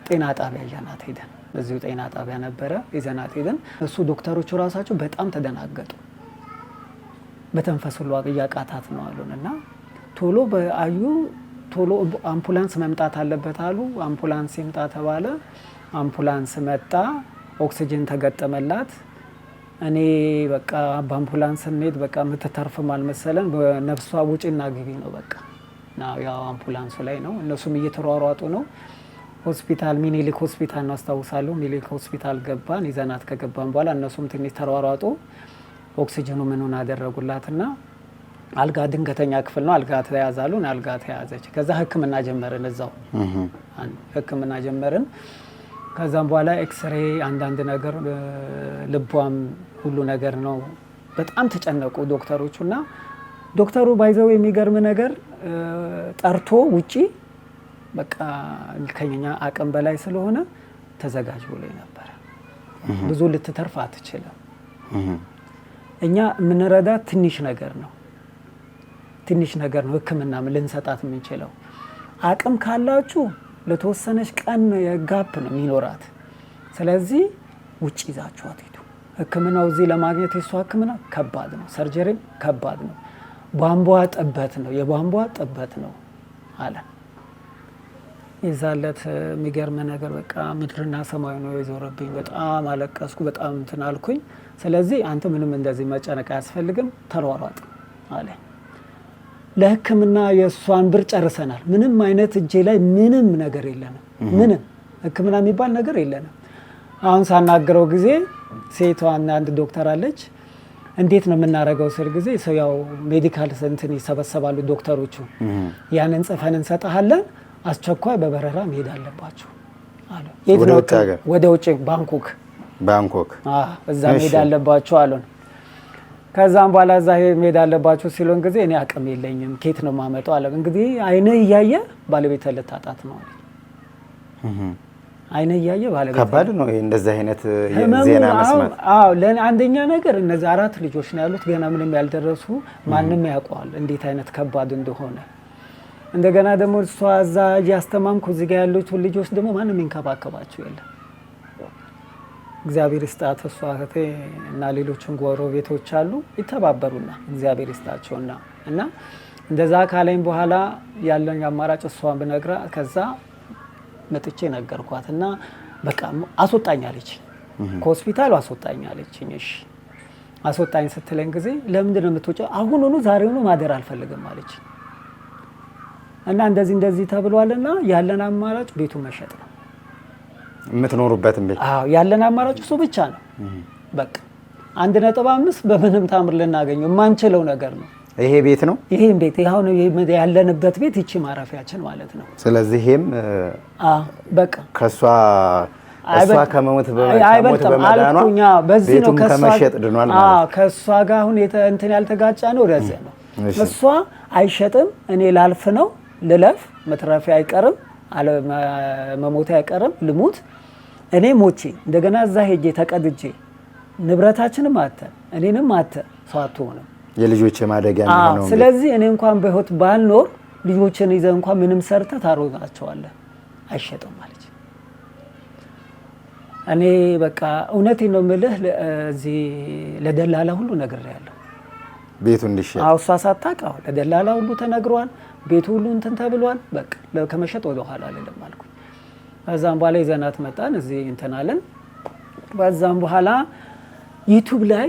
ጤና ጣቢያ ይዘናት ሄደን እዚሁ ጤና ጣቢያ ነበረ ይዘናት ሄደን እሱ ዶክተሮቹ ራሳቸው በጣም ተደናገጡ። በተንፈስ ሁሉ እያቃታት ነው አሉን እና ቶሎ አምቡላንስ መምጣት አለበት አሉ። አምቡላንስ ይምጣ ተባለ። አምቡላንስ መጣ። ኦክሲጅን ተገጠመላት። እኔ በቃ በአምቡላንስ እንሄድ በቃ የምትተርፍም አልመሰለን። በነፍሷ ውጭና ግቢ ነው በቃ ያው አምቡላንሱ ላይ ነው። እነሱም እየተሯሯጡ ነው። ሆስፒታል ሚኒሊክ ሆስፒታል ነው አስታውሳለሁ። ሚኒሊክ ሆስፒታል ገባን። ይዘናት ከገባን በኋላ እነሱም ትንሽ ተሯሯጡ። ኦክሲጅኑ ምኑን አደረጉላትና አልጋ ድንገተኛ ክፍል ነው አልጋ ተያዛሉን። አልጋ ተያዘች። ከዛ ሕክምና ጀመርን እዛው ሕክምና ጀመርን። ከዛም በኋላ ኤክስሬ አንዳንድ ነገር ልቧም ሁሉ ነገር ነው። በጣም ተጨነቁ ዶክተሮቹና ዶክተሩ ባይዘው የሚገርም ነገር ጠርቶ ውጪ በቃ ከኛ አቅም በላይ ስለሆነ ተዘጋጅ ብሎኝ ነበር። ብዙ ልትተርፍ አትችልም። እኛ የምንረዳት ትንሽ ነገር ነው ሕክምና ልንሰጣት የምንችለው። አቅም ካላችሁ ለተወሰነች ቀን የጋፕ ነው የሚኖራት። ስለዚህ ውጭ ይዛችኋት ሄዱ። ሕክምናው እዚህ ለማግኘት የሷ ሕክምና ከባድ ነው። ሰርጀሪም ከባድ ነው። ቧንቧ ጥበት ነው የቧንቧ ጥበት ነው አለ። የዛለት የሚገርም ነገር በቃ ምድርና ሰማይ ነው የዞረብኝ። በጣም አለቀስኩ። በጣም እንትን አልኩኝ። ስለዚህ አንተ ምንም እንደዚህ መጨነቅ አያስፈልግም ተሯሯጥ አለ። ለሕክምና የእሷን ብር ጨርሰናል። ምንም አይነት እጄ ላይ ምንም ነገር የለንም። ምንም ሕክምና የሚባል ነገር የለንም። አሁን ሳናገረው ጊዜ ሴቷን አንድ ዶክተር አለች። እንዴት ነው የምናደርገው ስል ጊዜ ሰው ያው ሜዲካል እንትን ይሰበሰባሉ ዶክተሮቹ። ያንን ጽፈን እንሰጣለን። አስቸኳይ በበረራ መሄድ አለባችሁ አሉ። የት ነው? ወደ ውጭ ባንኮክ እዛ መሄድ አለባችሁ አሉን። ከዛም በኋላ እዛ መሄድ አለባችሁ ሲሉን ጊዜ እኔ አቅም የለኝም ኬት ነው ማመጣው አለ። እንግዲህ አይነ እያየ ባለቤት ልታጣት ነው። አይነ እያየ ባለቤት ከባድ ነው እንደዚህ አይነት ዜና መስማት። አንደኛ ነገር እነዚህ 4 ልጆች ነው ያሉት ገና ምንም ያልደረሱ። ማንም ያውቀዋል እንዴት አይነት ከባድ እንደሆነ። እንደገና ደግሞ እሷ እዛ እያስተማምኩ እዚህ ጋር ያሉት ልጆች ደግሞ ማንም ይንከባከባቸው የለም። እግዚአብሔር ይስጣት እሷ እህቴ እና ሌሎችን ጎረቤቶች አሉ ይተባበሩና እግዚአብሔር ይስጣቸውና እና እንደዛ ካለኝ በኋላ ያለኝ አማራጭ እሷን ብነግራ ከዛ መጥቼ ነገርኳት እና በቃ አስወጣኛለች። ከሆስፒታሉ አስወጣኛለች። እሺ አስወጣኝ ስትለኝ ጊዜ ለምንድን ነው የምትወጪው? አሁኑኑ ዛሬውኑ ማደር አልፈልግም አለች። እና እንደዚህ ተብሏልና ያለን አማራጭ ቤቱን መሸጥ ነው። የምትኖሩበትን ቤት ያለን አማራጭ እሱ ብቻ ነው። በቃ 1.5 በምንም ታምር ልናገኘው የማንችለው ነገር ነው። ይሄ ቤት ነው። ይሄን ቤት አሁን ያለንበት ቤት ይቺ ማረፊያችን ማለት ነው። ስለዚህ ይሄም በቃ ከሷ እሷ ከመሞት በመዳኗ ቤቱም ከመሸጥ ድኗል ማለት። ከእሷ ጋር አሁን እንትን ያልተጋጫ ነው ለዚህ ነው። እሷ አይሸጥም፣ እኔ ላልፍ ነው ልለፍ፣ መትረፊ አይቀርም፣ መሞቴ አይቀርም፣ ልሙት። እኔ ሞቼ እንደገና እዛ ሄጄ ተቀድጄ ንብረታችንም አተ እኔንም አተ ሰው አትሆንም፣ የልጆቼ ማደጊያ ነው። ስለዚህ እኔ እንኳን በህይወት ባልኖር ልጆችን ይዘህ እንኳን ምንም ሰርተህ ታሮጣቸዋለህ፣ አይሸጥም ማለት። እኔ በቃ እውነቴን ነው የምልህ፣ እዚህ ለደላላ ሁሉ ነግሬያለሁ ቤቱ እንዲሸጥ። እሷ ሳታውቅ ለደላላ ሁሉ ተነግሯል፣ ቤቱ ሁሉ እንትን ተብሏል። በቃ ከመሸጥ ወደ ኋላ አይደለም አልኩኝ። ከዛም በኋላ ይዘናት መጣን፣ እዚህ እንትን አለን። በዛም በኋላ ዩቲዩብ ላይ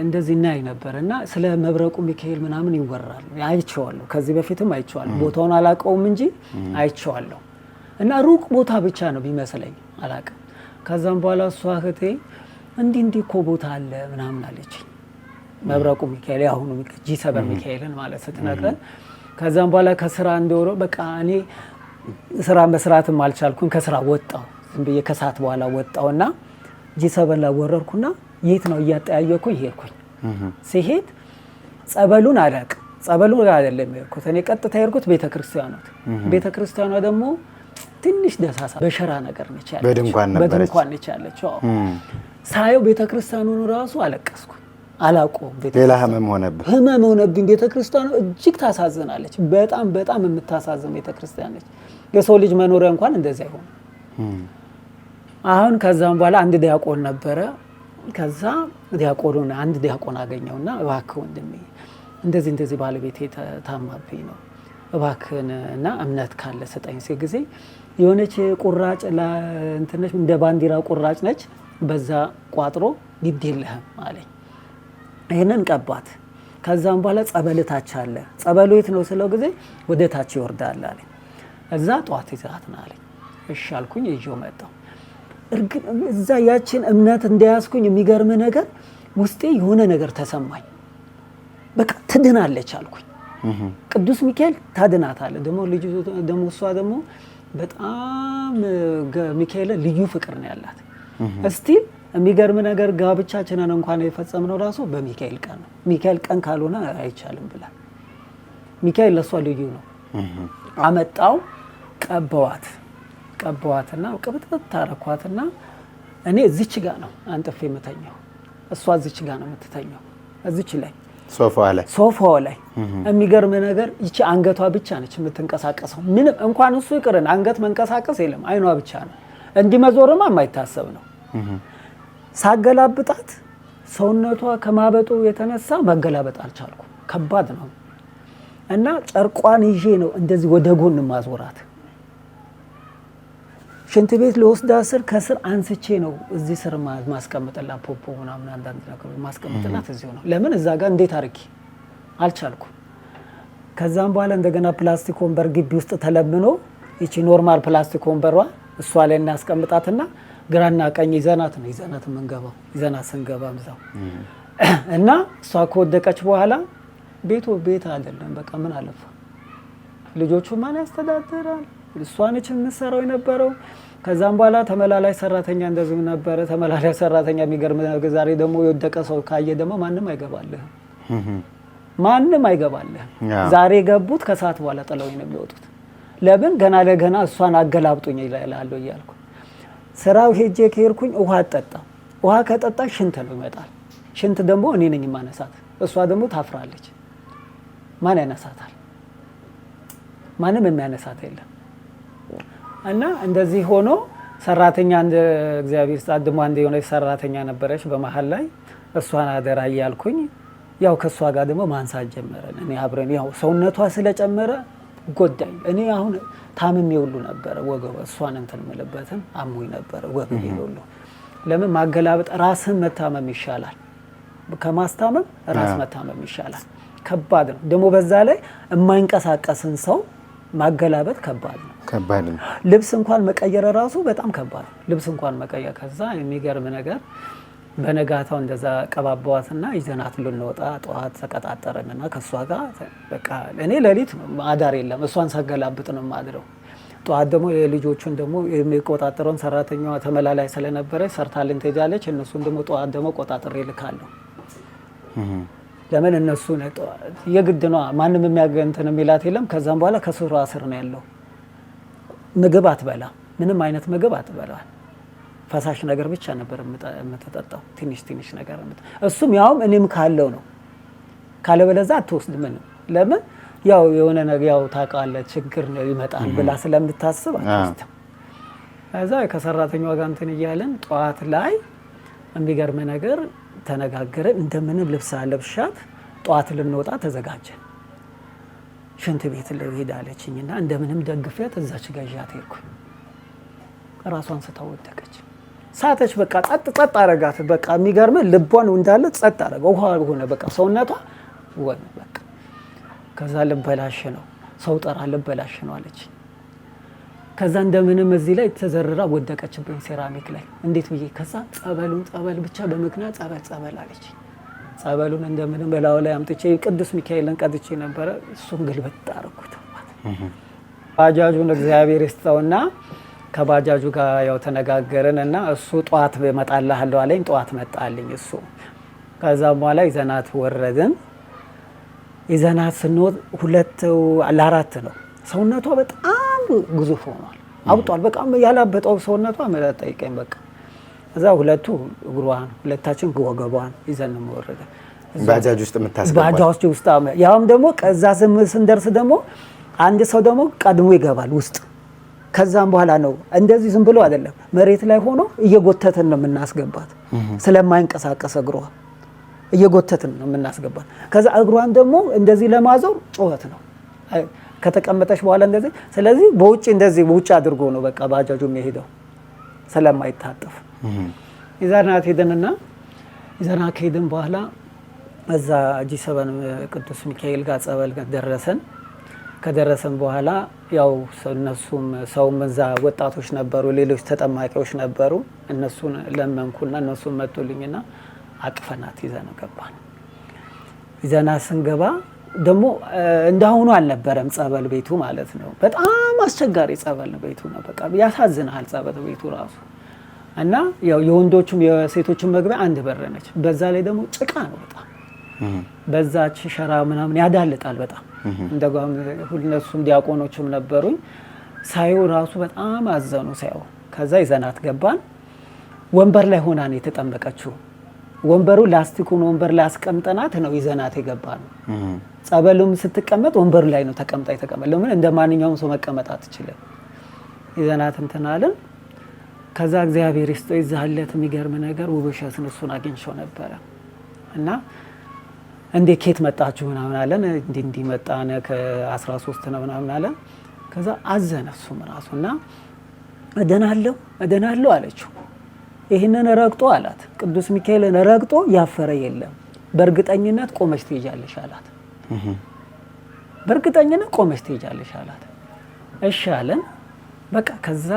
እንደዚህ እናይ ነበር እና ስለ መብረቁ ሚካኤል ምናምን ይወራል። አይቼዋለሁ፣ ከዚህ በፊትም አይቼዋለሁ። ቦታውን አላውቀውም እንጂ አይቼዋለሁ። እና ሩቅ ቦታ ብቻ ነው ቢመስለኝ አላውቅም። ከዛም በኋላ እሷ እህቴ እንዲህ እኮ ቦታ አለ ምናምን አለችኝ። መብረቁ ሚካኤል ያሁኑ G7 ሚካኤልን ማለት ስትነግረን፣ ከዛም በኋላ ከስራ እንደወረው በቃ እኔ ስራ መስራትም አልቻልኩም። ከስራ ወጣው፣ ዝም ብዬ ከሰዓት በኋላ ወጣውና G7 ላይ ወረርኩና የት ነው እያጠያየኩኝ ሄድኩኝ። ሲሄድ ጸበሉን አላውቅም፣ ጸበሉ አይደለም የሄድኩት እኔ ቀጥታ የሄድኩት ቤተክርስቲያኗ ደግሞ ትንሽ ደሳሳ በሸራ ነገር ነች ያለችው፣ በድንኳን ነች ያለችው። ሳየው ቤተክርስቲያኑን ራሱ አለቀስኩ። አላውቀውም፣ ሌላ ህመም ሆነብኝ። ቤተክርስቲያኑ እጅግ ታሳዝናለች። በጣም በጣም የምታሳዝን ቤተክርስቲያን ነች። የሰው ልጅ መኖሪያ እንኳን እንደዚህ አይሆንም። አሁን ከዛም በኋላ አንድ ዲያቆን ነበረ። ከዛ አንድ ዲያቆን አገኘውና እባክህ ወንድሜ እንደዚህ ባለቤቴ ታማብኝ ነው እባክህን እና እምነት ካለ ስጠኝ ሲል ጊዜ የሆነች ቁራጭ ለእንትነች እንደ ባንዲራ ቁራጭ ነች፣ በዛ ቋጥሮ ግድ የለህም አለኝ። ይሄንን ቀባት። ከዛም በኋላ ጸበል ታች አለ። ጸበሉ የት ነው ስለው ጊዜ ወደ ታች ይወርዳል አለኝ። እዛ ጧት ይዛት ና አለኝ። እሺ አልኩኝ፣ ይዤው መጣሁ። እዛ ያችን እምነት እንደያዝኩኝ የሚገርም ነገር ውስጤ የሆነ ነገር ተሰማኝ። በቃ ትድናለች አልኩኝ። ቅዱስ ሚካኤል ታድናታለ። ደግሞ እሷ ደግሞ በጣም ሚካኤል ልዩ ፍቅር ነው ያላት። እስቲል የሚገርም ነገር ጋብቻችንን እንኳን የፈጸምነው ራሱ በሚካኤል ቀን ነው። ሚካኤል ቀን ካልሆነ አይቻልም ብላ ሚካኤል ለሷ ልዩ ነው። አመጣው ቀባዋትና ቅብጥብጥ ታረኳትና እኔ እዚች ጋር ነው አንጥፌ የምተኛው፣ እሷ እዚች ጋር ነው የምትተኛው፣ እዚች ላይ ሶፋው ላይ። የሚገርም ነገር ይቺ አንገቷ ብቻ ነች የምትንቀሳቀሰው። ምንም እንኳን እሱ ይቅርን አንገት መንቀሳቀስ የለም፣ አይኗ ብቻ ነው። እንዲህ መዞርማ የማይታሰብ ነው። ሳገላብጣት ሰውነቷ ከማበጡ የተነሳ መገላበጥ አልቻልኩም። ከባድ ነው እና ጨርቋን ይዤ ነው እንደዚህ ወደ ጎን ማዞራት። ሽንት ቤት ለወስዳ ስር ከስር አንስቼ ነው እዚህ ስር ማስቀመጥላት ፖፖ ምናምን አንዳንድ ነገሮች ማስቀመጥላት እዚሁ ነው። ለምን እዛ ጋር እንዴት አርኪ አልቻልኩም። ከዛም በኋላ እንደገና ፕላስቲክ ወንበር ግቢ ውስጥ ተለምኖ ይቺ ኖርማል ፕላስቲክ ወንበሯ እሷ ላይ እናስቀምጣትና ግራና ቀኝ ይዘናት መንገባው ይዘናት ስንገባ ምዛው እና እሷ ከወደቀች በኋላ ቤት አይደለም በቃ ምን አለፈ ልጆቹ ማን ያስተዳድራል? እሷ ነች የምትሰራው የነበረው። ከዛም በኋላ ተመላላሽ ሰራተኛ እንደዚህ ነበረ። ተመላላሽ ሰራተኛ የሚገርም ነገር ዛሬ ደግሞ የወደቀ ሰው ካየ ደግሞ ማንም አይገባልህ። ዛሬ ገቡት ከሰዓት በኋላ ጥለውኝ ነው የሚወጡት። ለምን ገና ለገና እሷን አገላብጡኝ ይላል እያልኩ ስራው ሄጄ ከሄድኩኝ ውሃ አጠጣ። ውሃ ከጠጣ ሽንት ነው ይመጣል። ሽንት ደግሞ እኔ ነኝ ማነሳት፣ እሷ ደግሞ ታፍራለች። ማን ያነሳታል? ማንም የሚያነሳት የለም። እና እንደዚህ ሆኖ ሰራተኛ እንደ እግዚአብሔር ጻድሞ አንድ የሆነች ሰራተኛ ነበረች በመሃል ላይ እሷን አደራ እያልኩኝ ያው ከሷ ጋር ደግሞ ማንሳት ጀመረን። እኔ አብረን ያው ሰውነቷ ስለጨመረ ጎዳኝ። እኔ አሁን ታምሜ ሁሉ ነበረ ወገብ እሷን እንትን የምልበትም አሞኝ ነበረ ወገብ ሁሉ። ለምን ማገላበጥ ራስን መታመም ይሻላል ከማስታመም ራስ መታመም ይሻላል። ከባድ ነው ደግሞ በዛ ላይ የማይንቀሳቀስን ሰው ማገላበጥ ከባድ ነው። ልብስ እንኳን መቀየር ራሱ በጣም ከባድ ነው። ልብስ እንኳን መቀየር ከዛ የሚገርም ነገር በነጋታው እንደዛ ቀባባዋትና ይዘናት ልንወጣ ጠዋት ተቀጣጠረንና ከሷ ጋር በቃ እኔ ሌሊት አዳር የለም እሷን ሳገላብጥ ነው ማድረው። ጠዋት ደግሞ የልጆቹን ደግሞ የሚቆጣጠረውን ሰራተኛዋ ተመላላይ ስለነበረች ሰርታልን ትሄዳለች። እነሱን ደግሞ ጠዋት ደግሞ ቆጣጥሬ ልካለሁ። ለምን እነሱ የግድ ነው ማንም የሚያገንትን የሚላት የለም። ከዛም በኋላ ከስሯ ስር ነው ያለው። ምግብ አትበላ፣ ምንም አይነት ምግብ አትበላ። ፈሳሽ ነገር ብቻ ነበር የምትጠጣው፣ ትንሽ ነገር እሱም ያውም እኔም ካለው ነው። ካለበለዛ አትወስድ ምንም። ለምን ያው የሆነ ነገር ያው ታውቃለህ ችግር ነው ይመጣል ብላ ስለምታስብ አትወስድም። ከዛ ከሰራተኛዋ ጋር እንትን እያለን ጠዋት ላይ የሚገርም ነገር ተነጋገረን። እንደምንም ልብስ አለብሻት ጠዋት ልንወጣ ተዘጋጀን። ሽንት ቤት ልሄድ አለችኝና እንደምንም ደግፊያት እዛች ገዣት ሄድኩኝ። ራሷን ስታወደቀች ሳተች። በቃ ጸጥ አረጋት። በቃ የሚገርም ልቧን እንዳለ ጸጥ አረጋ። ውሃ ሆነ በቃ ሰውነቷ ወን በቃ ከዛ ልበላሽ ነው ሰው ጠራ ልበላሽ ነው አለች። ከዛ እንደምንም እዚህ ላይ ተዘርራ ወደቀችብኝ ሴራሚክ ላይ። እንዴት ብዬ ከዛ ጸበል ብቻ በምክንያት ጸበል አለች። ጸበሉን እንደምንም በላው ላይ አምጥቼ ቅዱስ ሚካኤልን ቀድቼ ነበረ። እሱን ግልበጥ አደረኩት። ባጃጁን እግዚአብሔር ይስጠውና ከባጃጁ ጋር ያው ተነጋገርን እና እሱ ጠዋት እመጣልሃለሁ አለኝ። ጠዋት መጣልኝ እሱ። ከዛ በኋላ ይዘናት ወረድን። ይዘናት ስንወጥ 2 ለ4 ነው። ሰውነቷ በጣም ግዙፍ ሆኗል፣ አብጧል። በቃ ያላበጠው ሰውነቷ ማለት ጠይቀኝ በቃ እዛ 2ቱ እግሯን 2ታችን ወገቧን ይዘን ነው ወረደ። ባጃጅ ውስጥ የምታስገባ ባጃጅ ውስጥ ያውም ደግሞ ከዛ ስንደርስ ደግሞ አንድ ሰው ደግሞ ቀድሞ ይገባል ውስጥ። ከዛም በኋላ ነው እንደዚህ ዝም ብሎ አይደለም መሬት ላይ ሆኖ እየጎተተን ነው የምናስገባት። ስለማይንቀሳቀስ እግሯ እየጎተተን ነው የምናስገባት። ከዛ እግሯን ደግሞ እንደዚህ ለማዞር ጩኸት ነው ከተቀመጠች በኋላ እንደዚህ። ስለዚህ በውጭ እንደዚህ በውጭ አድርጎ ነው በቃ ባጃጁ የሚሄደው ስለማይታጠፍ። ይዘናት ሄደንና ይዘናት ከሄድን በኋላ እዛ G7 ቅዱስ ሚካኤል ጋር ጸበል ጋር ደረሰን። ከደረሰን በኋላ ያው እነሱም ሰውም እዛ ወጣቶች ነበሩ፣ ሌሎች ተጠማቂዎች ነበሩ። እነሱን ለመንኩና እነሱን መጡልኝና አቅፈናት ይዘን ገባን። ይዘናት ስንገባ ደግሞ እንዳሁኑ አልነበረም ጸበል ቤቱ ማለት ነው። በጣም አስቸጋሪ ጸበል ቤቱ ነው። በቃ ያሳዝናል ጸበል ቤቱ ራሱ። እና ያው የወንዶቹም የሴቶቹም መግቢያ አንድ በር ነች። በዛ ላይ ደግሞ ጭቃ ነው በጣም በዛች ሸራ ምናምን ያዳልጣል በጣም። እንደጋም ሁሉነሱም ዲያቆኖችም ነበሩኝ። ሳዩ ራሱ በጣም አዘኑ ሳዩ። ከዛ ይዘናት ገባን። ወንበር ላይ ሆና ነው የተጠመቀችው። ወንበሩ ላስቲኩን ወንበር ላይ አስቀምጠናት ነው ይዘናት የገባነው። ጸበሉም ስትቀመጥ ወንበሩ ላይ ነው ተቀምጣ የተቀመጠ። ለምን እንደ ማንኛውም ሰው መቀመጥ አትችልም። ይዘናት እንትን አለን። ከዛ እግዚአብሔር ይስጠው ይዛለት የሚገርም ነገር ውብሸት እሱን አግኝቼው ነበረ እና እንዴ ኬት መጣችሁ ምናምን አለን። እንዲ መጣነ ከ13 ነው ምናምን አለን። ከዛ አዘነ እሱም ራሱና እደናለሁ አለችው። ይሄንን ረግጦ አላት ቅዱስ ሚካኤልን ረግጦ ያፈረ የለም። በእርግጠኝነት ቆመሽ ትሄጃለሽ አላት። በእርግጠኝነት ቆመሽ ትሄጃለሽ አላት። እሺ አለን። በቃ ከዛ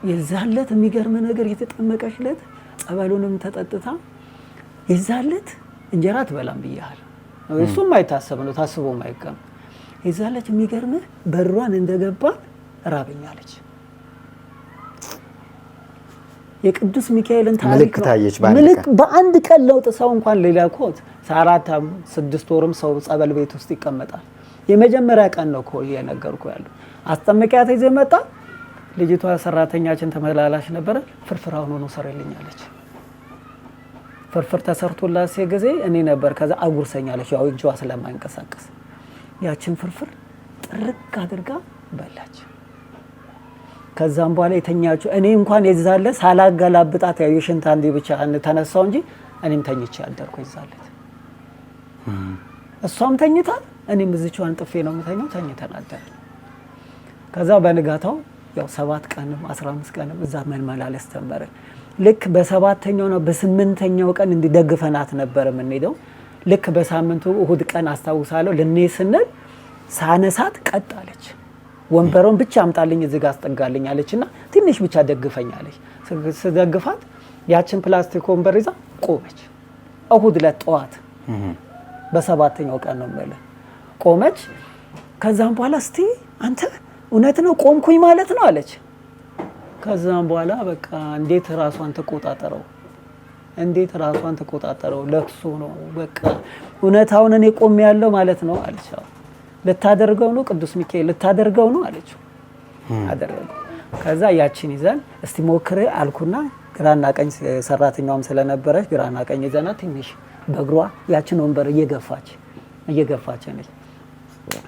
የዛለት የሚገርም ነገር የተጠመቀችለት ጸበሉንም ተጠጥታ የዛለት እንጀራ ትበላም ብያል። እሱም አይታሰብ ነው ታስቦ ማይቀም። የዛለት የሚገርም በሯን እንደገባ ራበኛለች። የቅዱስ ሚካኤልን ታሪክ ምልክ በአንድ ቀን ለውጥ ሰው እንኳን ሌላ ኮት 4-6 ወርም ሰው ጸበል ቤት ውስጥ ይቀመጣል። የመጀመሪያ ቀን ነው ኮል የነገርኩ ያለው። አስጠመቂያት ይዘ መጣ። ልጅቷ ሰራተኛችን ተመላላሽ ነበረ። ፍርፍራውን ሆኖ ሰረልኛለች። ፍርፍር ተሰርቶላት ሲገዜ እኔ ነበር። ከዛ አጉርሰኛለች። ያው እጇ ስለማይንቀሳቀስ ያችን ፍርፍር ጥርቅ አድርጋ በላች። ከዛም በኋላ የተኛችው እኔ እንኳን የዛለ ሳላገላብጣት ያው የሽንት አንዴ ብቻ ተነሳው እንጂ እኔም ተኝቼ አደርኩ ይዛለት። እሷም ተኝታ እኔም እዚህው አንጥፌ ነው የምተኛው። ተኝተን አደር። ከዛ በንጋታው ያው 7 ቀንም 15 ቀንም እዛ መመላለስ ተመረ። ልክ በ7ኛው ነው በ8ኛው ቀን እንዲደግፈናት ነበር የምንሄደው። ልክ በሳምንቱ እሁድ ቀን አስታውሳለሁ ልንሄድ ስንል ሳነሳት ቀጥ አለች። ወንበሩን ብቻ አምጣልኝ እዚህ ጋር አስጠጋልኝ አለችና ትንሽ ብቻ ደግፈኛለች። ስደግፋት ያችን ፕላስቲክ ወንበር ይዛ ቆመች። እሁድ ዕለት ጠዋት በ7ኛው ቀን ነው ማለት ቆመች። ከዛም በኋላ እስቲ አንተ እውነት ነው ቆምኩኝ ማለት ነው አለች። ከዛም በኋላ በቃ እንዴት ራሷን ተቆጣጠረው ለቅሶ ነው በቃ እውነታውን እኔ ቆም ያለው ማለት ነው አለች። ልታደርገው ነው ቅዱስ ሚካኤል ልታደርገው ነው አለች። አደረገው። ከዛ ያቺን ይዘን እስቲ ሞክሬ አልኩና ግራና ቀኝ ሰራተኛውም ስለነበረች ግራና ቀኝ ይዘና ትንሽ በእግሯ ያችን ወንበር እየገፋች ነች።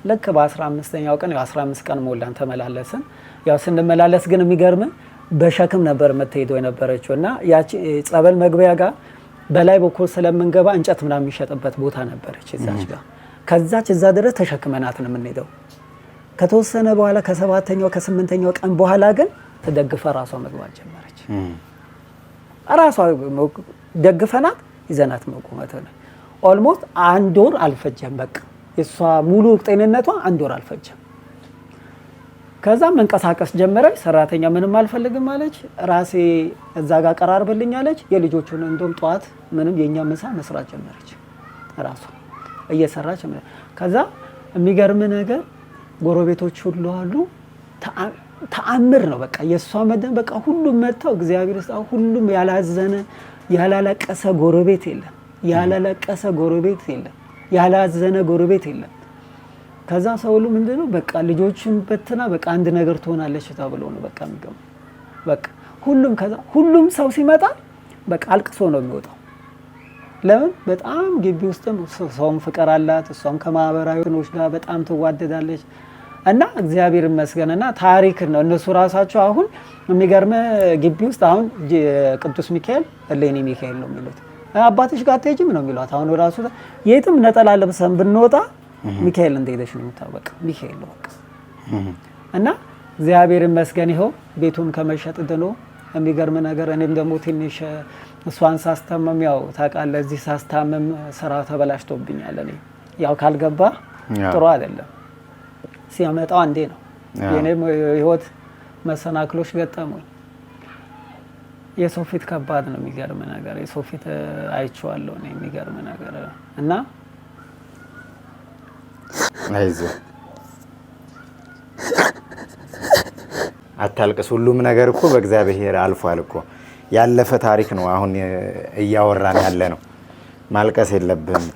ልክ በ15ኛው ቀን 15 ቀን ሞላን ተመላለስን። ያው ስንመላለስ ግን የሚገርም በሸክም ነበር የምትሄደው የነበረችው እና ያቺ ጸበል መግቢያ ጋር በላይ በኩል ስለምንገባ እንጨት ምናምን የሚሸጥበት ቦታ ነበረች እዛች ጋር። ከዛች እዛ ድረስ ተሸክመናት ነው የምንሄደው። ከተወሰነ በኋላ ከ7ኛው ከ8ኛው ቀን በኋላ ግን ተደግፈ ራሷ መግባት ጀመረች። ራሷ ደግፈናት ይዘናት መቆመት ነው። ኦልሞስት 1 ወር አልፈጀም። በቃ የሷ ሙሉ ጤንነቷ 1 ወር አልፈጀም። ከዛ መንቀሳቀስ ጀመረች። ሰራተኛ ምንም አልፈልግም አለች። ራሴ እዛ ጋር ቀራርብልኝ አለች። የልጆቹን እንደውም ጠዋት ምንም የኛ ምሳ መስራት ጀመረች። ራሷ እየሰራች ከዛ የሚገርም ነገር ጎረቤቶች ሁሉ አሉ። ተአምር ነው በቃ የሷ መደን በቃ ሁሉም መጥተው እግዚአብሔር ይስጣው። ሁሉም ያላዘነ ያላለቀሰ ጎረቤት የለም። ያላዘነ ጎረቤት የለም። ከዛ ሰው ሁሉ ምንድነው በቃ ልጆችን በትና በቃ አንድ ነገር ትሆናለች ተብሎ ነው በቃ የሚገመው። በቃ ሁሉም ሰው ሲመጣ በቃ አልቅሶ ነው የሚወጣው። ለምን በጣም ግቢ ውስጥ ሰውም ፍቅር አላት። እሷም ከማህበራዊ ትኖች ጋር በጣም ትዋደዳለች እና እግዚአብሔር ይመስገንና ታሪክ ነው። እነሱ ራሳቸው አሁን የሚገርም ግቢ ውስጥ አሁን ቅዱስ ሚካኤል እሌኒ ሚካኤል ነው የሚሉት። አባትሽ ጋር አትሄጂም ነው የሚሏት። አሁን ራሱ የትም ነጠላ ለብሰን ብንወጣ ሚካኤል እንደሄደሽ ነው የምታወቀው። ሚካኤል ነው በቃ እና እግዚአብሔር ይመስገን ይኸው ቤቱን ከመሸጥ ድኖ የሚገርም ነገር። እኔም ደግሞ ትንሽ እሷን ሳስታመም ያው ታውቃለህ እዚህ ሳስታመም ስራ ተበላሽቶብኛል። እኔ ያው ካልገባ ጥሩ አይደለም። ሲያመጣው አንዴ ነው የኔም ህይወት መሰናክሎች ገጠሙኝ። የሰው ፊት ከባድ ነው። የሚገርም ነገር የሰው ፊት አይቼዋለሁ እኔ የሚገርም ነገር እና አይዞህ አታልቅስ። ሁሉም ነገር እኮ በእግዚአብሔር አልፏል እኮ ያለፈ ታሪክ ነው አሁን እያወራን ያለ ነው። ማልቀስ የለብህም።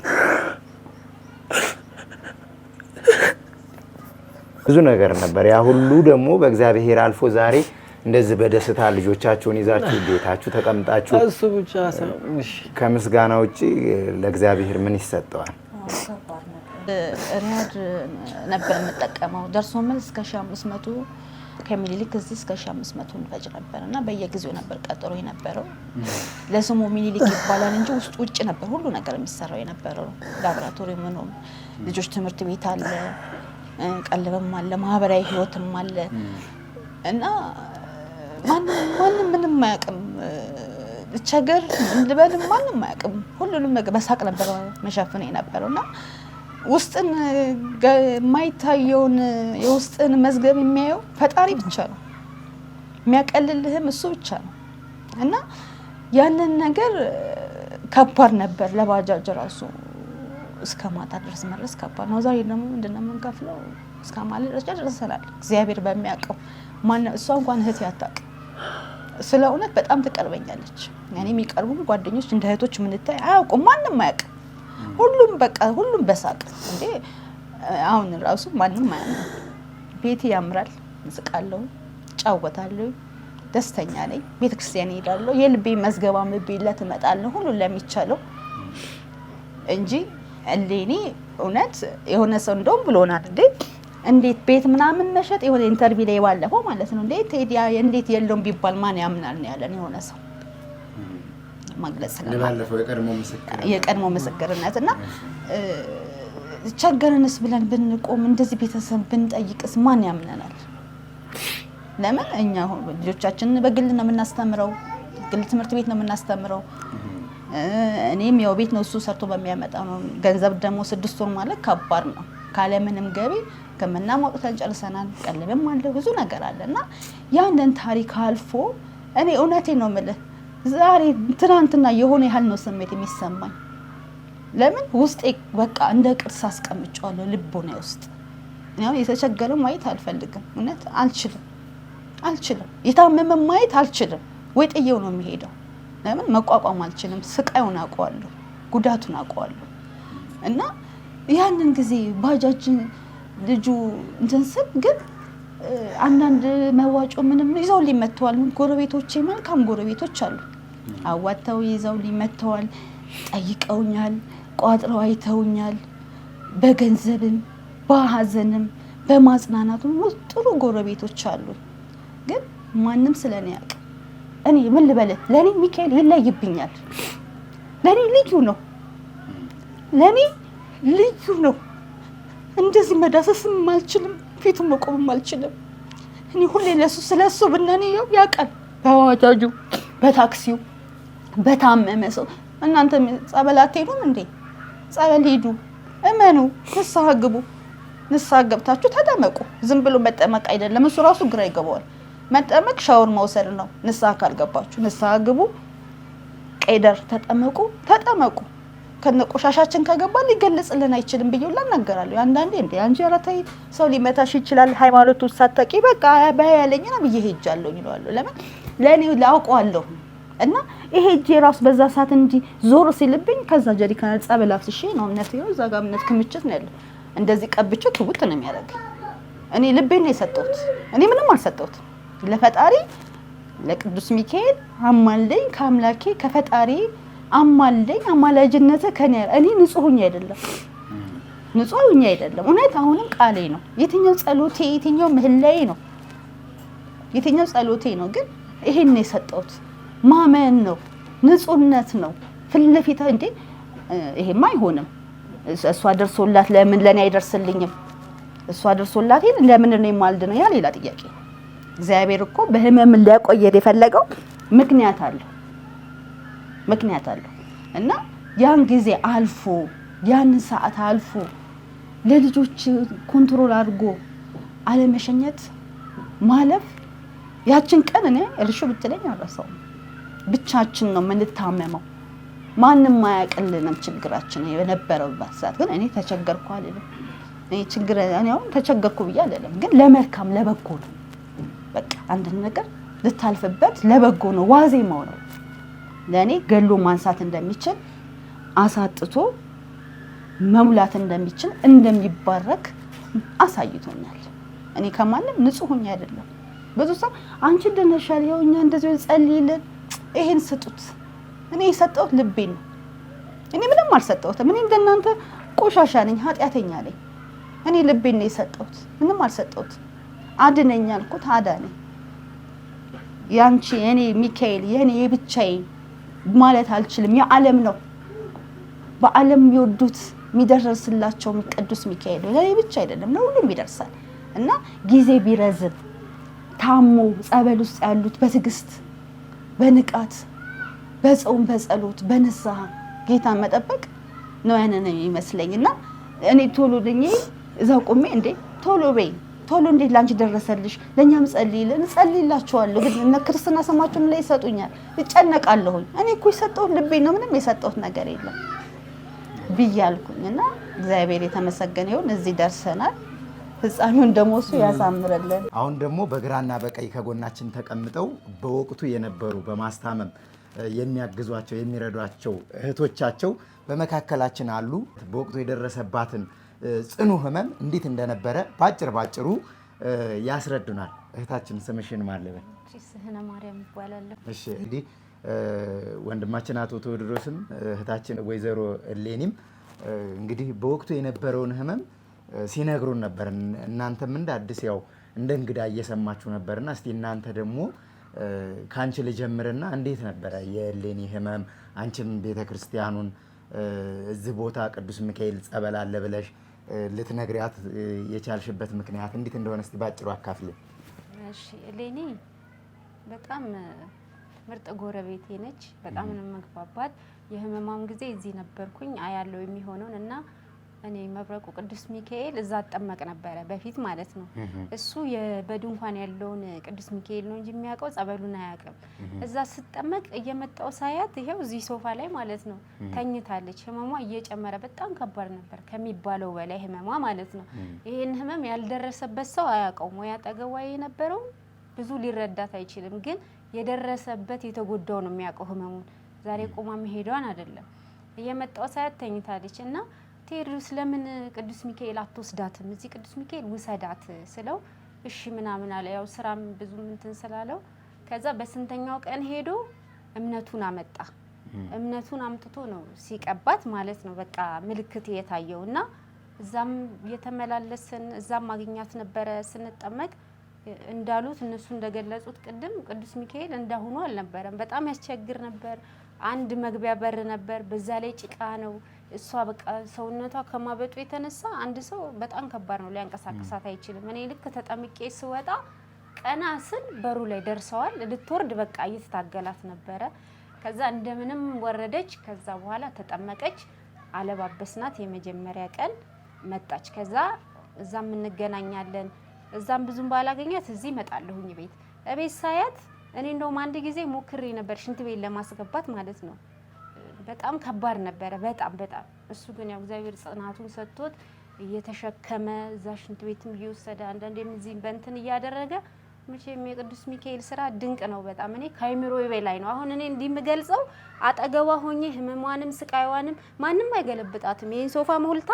ብዙ ነገር ነበር ያ ሁሉ ደግሞ በእግዚአብሔር አልፎ ዛሬ እንደዚህ በደስታ ልጆቻችሁን ይዛችሁ ቤታችሁ ተቀምጣችሁ እሱ ብቻ ሰምሽ ከምስጋና ውጪ ለእግዚአብሔር ምን ይሰጠዋል? ሪያድ ነበር የምጠቀመው ደርሶ መልስ እስከ 1500 ከሚኒሊክ እዚህ እስከ 1500 እንፈጅ ነበርና በየጊዜው ነበር ቀጠሮ የነበረው። ለስሙ ሚኒሊክ ይባላል እንጂ ውጭ ነበር ሁሉ ነገር የሚሰራው የነበረው። ላብራቶሪ ምንም ልጆች ትምህርት ቤት አለ፣ ቀለብም አለ፣ ማህበራዊ ህይወትም አለ እና ማንም ምንም ማያውቅም። ቸገር ልበል ማንም ማያውቅም። ሁሉንም በሳቅ ነበር መሸፈን የነበረውና ውስጥን የማይታየውን የውስጥን መዝገብ የሚያየው ፈጣሪ ብቻ ነው። የሚያቀልልህም እሱ ብቻ ነው እና ያንን ነገር ከባድ ነበር። ለባጃጅ ራሱ እስከ ማታ ድረስ መድረስ ከባድ ነው። ዛሬ ደግሞ ምንድነው የምንከፍለው? እስከ ማለት ድረስ ደርሰናል። እግዚአብሔር በሚያውቀው ማን እሷ እንኳን እህት ያታቅ ስለ እውነት በጣም ትቀርበኛለች። እኔ የሚቀርቡኝ ጓደኞች እንደ እህቶች ምንታይ አያውቁም። ማንም አያውቅም። ሁሉም በሳቅ እንዴ አሁን ራሱ ማንም አያውቅም። ቤቴ ያምራል፣ እንስቃለሁ፣ ጫወታለሁ፣ ደስተኛ ነኝ። ቤተክርስቲያን እሄዳለሁ። የልቤ መዝገባ ምቤላት እመጣለሁ። ሁሉ ለሚቻለው እንጂ እሌኒ እውነት የሆነ ሰው እንደውም ብሎናል እንዴ እንዴት ቤት ምናምን መሸጥ የሆነ ኢንተርቪው ላይ ባለፈው ማለት ነው እንዴት የለውም ቢባል ማን ያምናል ነው ያለን የሆነ ሰው ማግለጽ የቀድሞ ምስክርነትና ቸገረንስ ብለን ብንቆም እንደዚህ ቤተሰብ ብንጠይቅስ ማን ያምነናል? ለምን እኛ ልጆቻችንን በግል ነው የምናስተምረው፣ ግል ትምህርት ቤት ነው የምናስተምረው። እኔም ያው ቤት ነው እሱ ሰርቶ በሚያመጣው ነው። ገንዘብ ደግሞ 6 ወር ማለት ከባድ ነው። ካለ ምንም ገቢ ከመና ማውጣት ጨርሰናል። ቀለብም አለ ብዙ ነገር አለና ያንን ታሪክ አልፎ እኔ እውነቴን ነው የምልህ ዛሬ ትናንትና የሆነ ያህል ነው ስሜት የሚሰማኝ። ለምን ውስጤ በቃ እንደ ቅርስ አስቀምጫለሁ ልቦና ውስጥ እኔ የተቸገረ ማየት አልፈልግም እውነት አልችልም የታመመ ማየት አልችልም ወይ ጥየው ነው የሚሄደው ለምን መቋቋም አልችልም ስቃዩን አውቀዋለሁ ጉዳቱን አውቀዋለሁ እና ያንን ጊዜ ባጃጅ ልጁ እንትን ስል ግን አንዳንድ መዋጮ ምንም ይዘው ሊመተዋል ጎረቤቶቼ መልካም ጎረቤቶች አሉ አዋጣው ይዘው ሊመተዋል ጠይቀውኛል ቋጥረው አይተውኛል በገንዘብም በሐዘንም በማጽናናቱም ጥሩ ጎረቤቶች አሉ ግን ማንንም ስለኔ ያውቅ እኔ ምን ልበል ለኔ ሚካኤል ይለይብኛል ለኔ ልዩ ነው እንደዚህ መዳሰስም አልችልም ፊቱን መቆምም አልችልም እኔ ሁሌ ስለሱ ብናኔው ያውቃል በዋጃጁ በታክሲው በታመመ ሰው እናንተ ጸበል አትሄዱም እንዴ ጸበል ሄዱ እመኑ ንስሐ ግቡ ንስሐ ገብታችሁ ተጠመቁ ዝም ብሎ መጠመቅ አይደለም እሱ ራሱ ግራ ይገባዋል መጠመቅ ሻወር መውሰድ ነው ንስሐ ካልገባችሁ ንስሐ ግቡ ቀይደር ተጠመቁ ከነቆሻሻችን ከገባ ሊገለጽልን አይችልም ብዬውላ እናገራለሁ አንዳንዴ እንዴ አንቺ አራታይ ሰው ሊመታሽ ይችላል ሃይማኖቱ ሳትጠቂ በቃ ባያለኝና ብዬ ሄጃለሁ ይሏል ለምን ለኔ ላውቀዋለሁ እና ይሄ እጄ ራስ በዛ ሰዓት እንጂ ዞር ሲልብኝ ከዛ ጀሪካን ጸበል አፍስሼ ነው እምነት ይኸው እዛ ጋር እምነት ክምችት ነው ያለው እንደዚህ ቀብቼው ትውት ነው የሚያደርገኝ እኔ ልቤን ነው የሰጠሁት እኔ ምንም አልሰጠሁት ለፈጣሪ ለቅዱስ ሚካኤል አማልደኝ ከአምላኬ ከፈጣሪ አማልደኝ አማላጅነተ ከኔ እኔ ንጹህኛ አይደለም እውነት አሁንም ቃሌ ነው የትኛው ጸሎቴ የትኛው ምህላዬ ነው የትኛው ጸሎቴ ነው ግን ይሄን ነው የሰጠሁት ማመን ነው ንጹህነት ነው ፍለፊታ እንዴ ይሄማ አይሆንም እሷ ደርሶላት ለምን ለኔ አይደርስልኝም እሷ ደርሶላት ለምን ነው የማልድ ነው ያ ሌላ ጥያቄ እግዚአብሔር እኮ በህመም ሊያቆየድ የፈለገው ምክንያት አለው እና ያን ጊዜ አልፎ ያን ሰዓት አልፎ ለልጆች ኮንትሮል አድርጎ አለመሸኘት ማለፍ ያችን ቀን እኔ እርሹ ብትለኝ አረሳው ብቻችን ነው የምንታመመው ማንንም ማያቀልንም ችግራችን የነበረው ሰዓት ግን እኔ ተቸገርኩ አይደለም እኔ አሁን ተቸገርኩ ብዬ አይደለም ግን ለመልካም ለበጎ ነው በቃ አንድ ነገር ልታልፍበት ለበጎ ነው ዋዜማው ነው ለኔ ገሎ ማንሳት እንደሚችል አሳጥቶ መሙላት እንደሚችል እንደሚባረክ አሳይቶኛል እኔ ከማንም ንጹህኛ አይደለም ብዙ ሰው አንቺ ደነሻል ይኸውኛ እንደዚህ ጸልይልን ይሄን ስጡት እኔ የሰጠሁት ልቤን ነው እኔ ምንም አልሰጠሁትም እኔ እንደናንተ ቆሻሻ ነኝ ኃጢያተኛ ነኝ እኔ ልቤን ነው የሰጠሁት ምንም አልሰጠሁት አድነኝ አልኩት አዳነኝ ያንቺ እኔ ሚካኤል የኔ የብቻዬ ማለት አልችልም የዓለም ነው በዓለም ይወዱት የሚደርስላቸው ቅዱስ ሚካኤል ለኔ ብቻ አይደለም ለሁሉም ይደርሳል እና ጊዜ ቢረዝም ታሞ ጸበል ውስጥ ያሉት በትግስት በንቃት በጾም በጸሎት በንስሐ ጌታን መጠበቅ ነው ያንን ይመስለኝና እኔ ቶሎ ለኝ እዛው ቆሜ እንዴ ቶሎ እንዴ ላንቺ ደረሰልሽ ለኛም ጸልይላችኋለሁ ግን እነ ክርስትና ስማችሁን ላይ ይሰጡኛል እጨነቃለሁ እኔ እኮ የሰጠሁት ልቤ ነው ምንም የሰጠሁት ነገር የለም ብያልኩኝና እግዚአብሔር የተመሰገነ ይሁን እዚህ ደርሰናል ፍጻሜውን ደግሞ እሱ ያሳምረልን አሁን ደግሞ በግራና በቀኝ ከጎናችን ተቀምጠው በወቅቱ የነበሩ በማስታመም የሚያግዟቸው የሚረዷቸው እህቶቻቸው በመካከላችን አሉ በወቅቱ የደረሰባትን ጽኑ ህመም እንዴት እንደነበረ ባጭሩ ያስረዱናል እህታችን ስምሽን ማለበ ስህነ ማርያም ይባላል እሺ እንግዲህ ወንድማችን አቶ ተወድሮስም እህታችን ወይዘሮ እሌኒም እንግዲህ በወቅቱ የነበረውን ህመም ሲነግሩን ነበር እናንተም እንደ አዲስ ያው እንደ እንግዳ እየሰማችሁ ነበርና እስቲ እናንተ ደግሞ ካንቺ ልጀምርና እንዴት ነበረ የእሌኒ ህመም አንቺም ቤተክርስቲያኑን እዚህ ቦታ ቅዱስ ሚካኤል ጸበል አለ ብለሽ ልትነግሪያት የቻልሽበት ምክንያት እንዴት እንደሆነ እስቲ ባጭሩ አካፍልኝ እሺ እሌኒ በጣም ምርጥ ጎረቤቴ ነች በጣም ነው መግባባት የህመማም ጊዜ እዚህ ነበርኩኝ አያለው የሚሆነውን እና እኔ መብረቁ ቅዱስ ሚካኤል እዛ አጠመቅ ነበረ በፊት ማለት ነው። እሱ በድንኳን ያለውን ቅዱስ ሚካኤል ነው እንጂ የሚያውቀው ጸበሉን አያውቅም። እዛ ስጠመቅ እየመጣው ሳያት ይሄው እዚህ ሶፋ ላይ ማለት ነው ተኝታለች። ህመሟ እየጨመረ በጣም ከባድ ነበር ከሚባለው በላይ ህመሟ ማለት ነው። ይሄን ህመም ያልደረሰበት ሰው አያውቀውም ወይ አጠገቧ የነበረው ብዙ ሊረዳት አይችልም። ግን የደረሰበት የተጎዳው ነው የሚያውቀው ህመሙን። ዛሬ ቆማ መሄዷን አይደለም እየመጣው ሳያት ተኝታለች እና ቴዎድሮስ ለምን ቅዱስ ሚካኤል አትወስዳትም? እዚህ ቅዱስ ሚካኤል ውሰዳት ስለው እሺ ምናምን አለ። ያው ስራም ብዙ እንትን ስላለው ከዛ በስንተኛው ቀን ሄዶ እምነቱን አመጣ። እምነቱን አምጥቶ ነው ሲቀባት ማለት ነው በቃ ምልክት የታየውና እዛም የተመላለስን እዛም ማግኛት ነበረ ስንጠመቅ እንዳሉት እነሱ እንደገለጹት ቅድም ቅዱስ ሚካኤል እንዳሁኑ አልነበረም። በጣም ያስቸግር ነበር። አንድ መግቢያ በር ነበር፣ በዛ ላይ ጭቃ ነው። እሷ በቃ ሰውነቷ ከማበጡ የተነሳ አንድ ሰው በጣም ከባድ ነው፣ ሊያንቀሳቅሳት አይችልም። እኔ ልክ ተጠምቄ ስወጣ ቀና ስል በሩ ላይ ደርሰዋል። ልትወርድ በቃ እየተታገላት ነበረ። ከዛ እንደምንም ወረደች። ከዛ በኋላ ተጠመቀች፣ አለባበስናት። የመጀመሪያ ቀን መጣች። ከዛ እዛም እንገናኛለን። እዛም ብዙም ባላገኛት እዚህ እመጣለሁኝ ቤት ሳያት እኔ እንደውም አንድ ጊዜ ሞክሬ ነበር ሽንት ቤት ለማስገባት ማለት ነው። በጣም ከባድ ነበረ፣ በጣም እሱ ግን ያው እግዚአብሔር ጽናቱን ሰጥቶት እየተሸከመ እዛ ሽንት ቤትም እየወሰደ አንዳንዴም እዚህ በእንትን እያደረገ መቼም የቅዱስ ሚካኤል ስራ ድንቅ ነው በጣም። እኔ ከአይምሮዬ በላይ ነው። አሁን እኔ እንዲህ የምገልጸው አጠገቧ ሆኜ ህመሟንም ስቃይዋንም ማንም አይገለብጣትም። ይሄን ሶፋ ሞልታ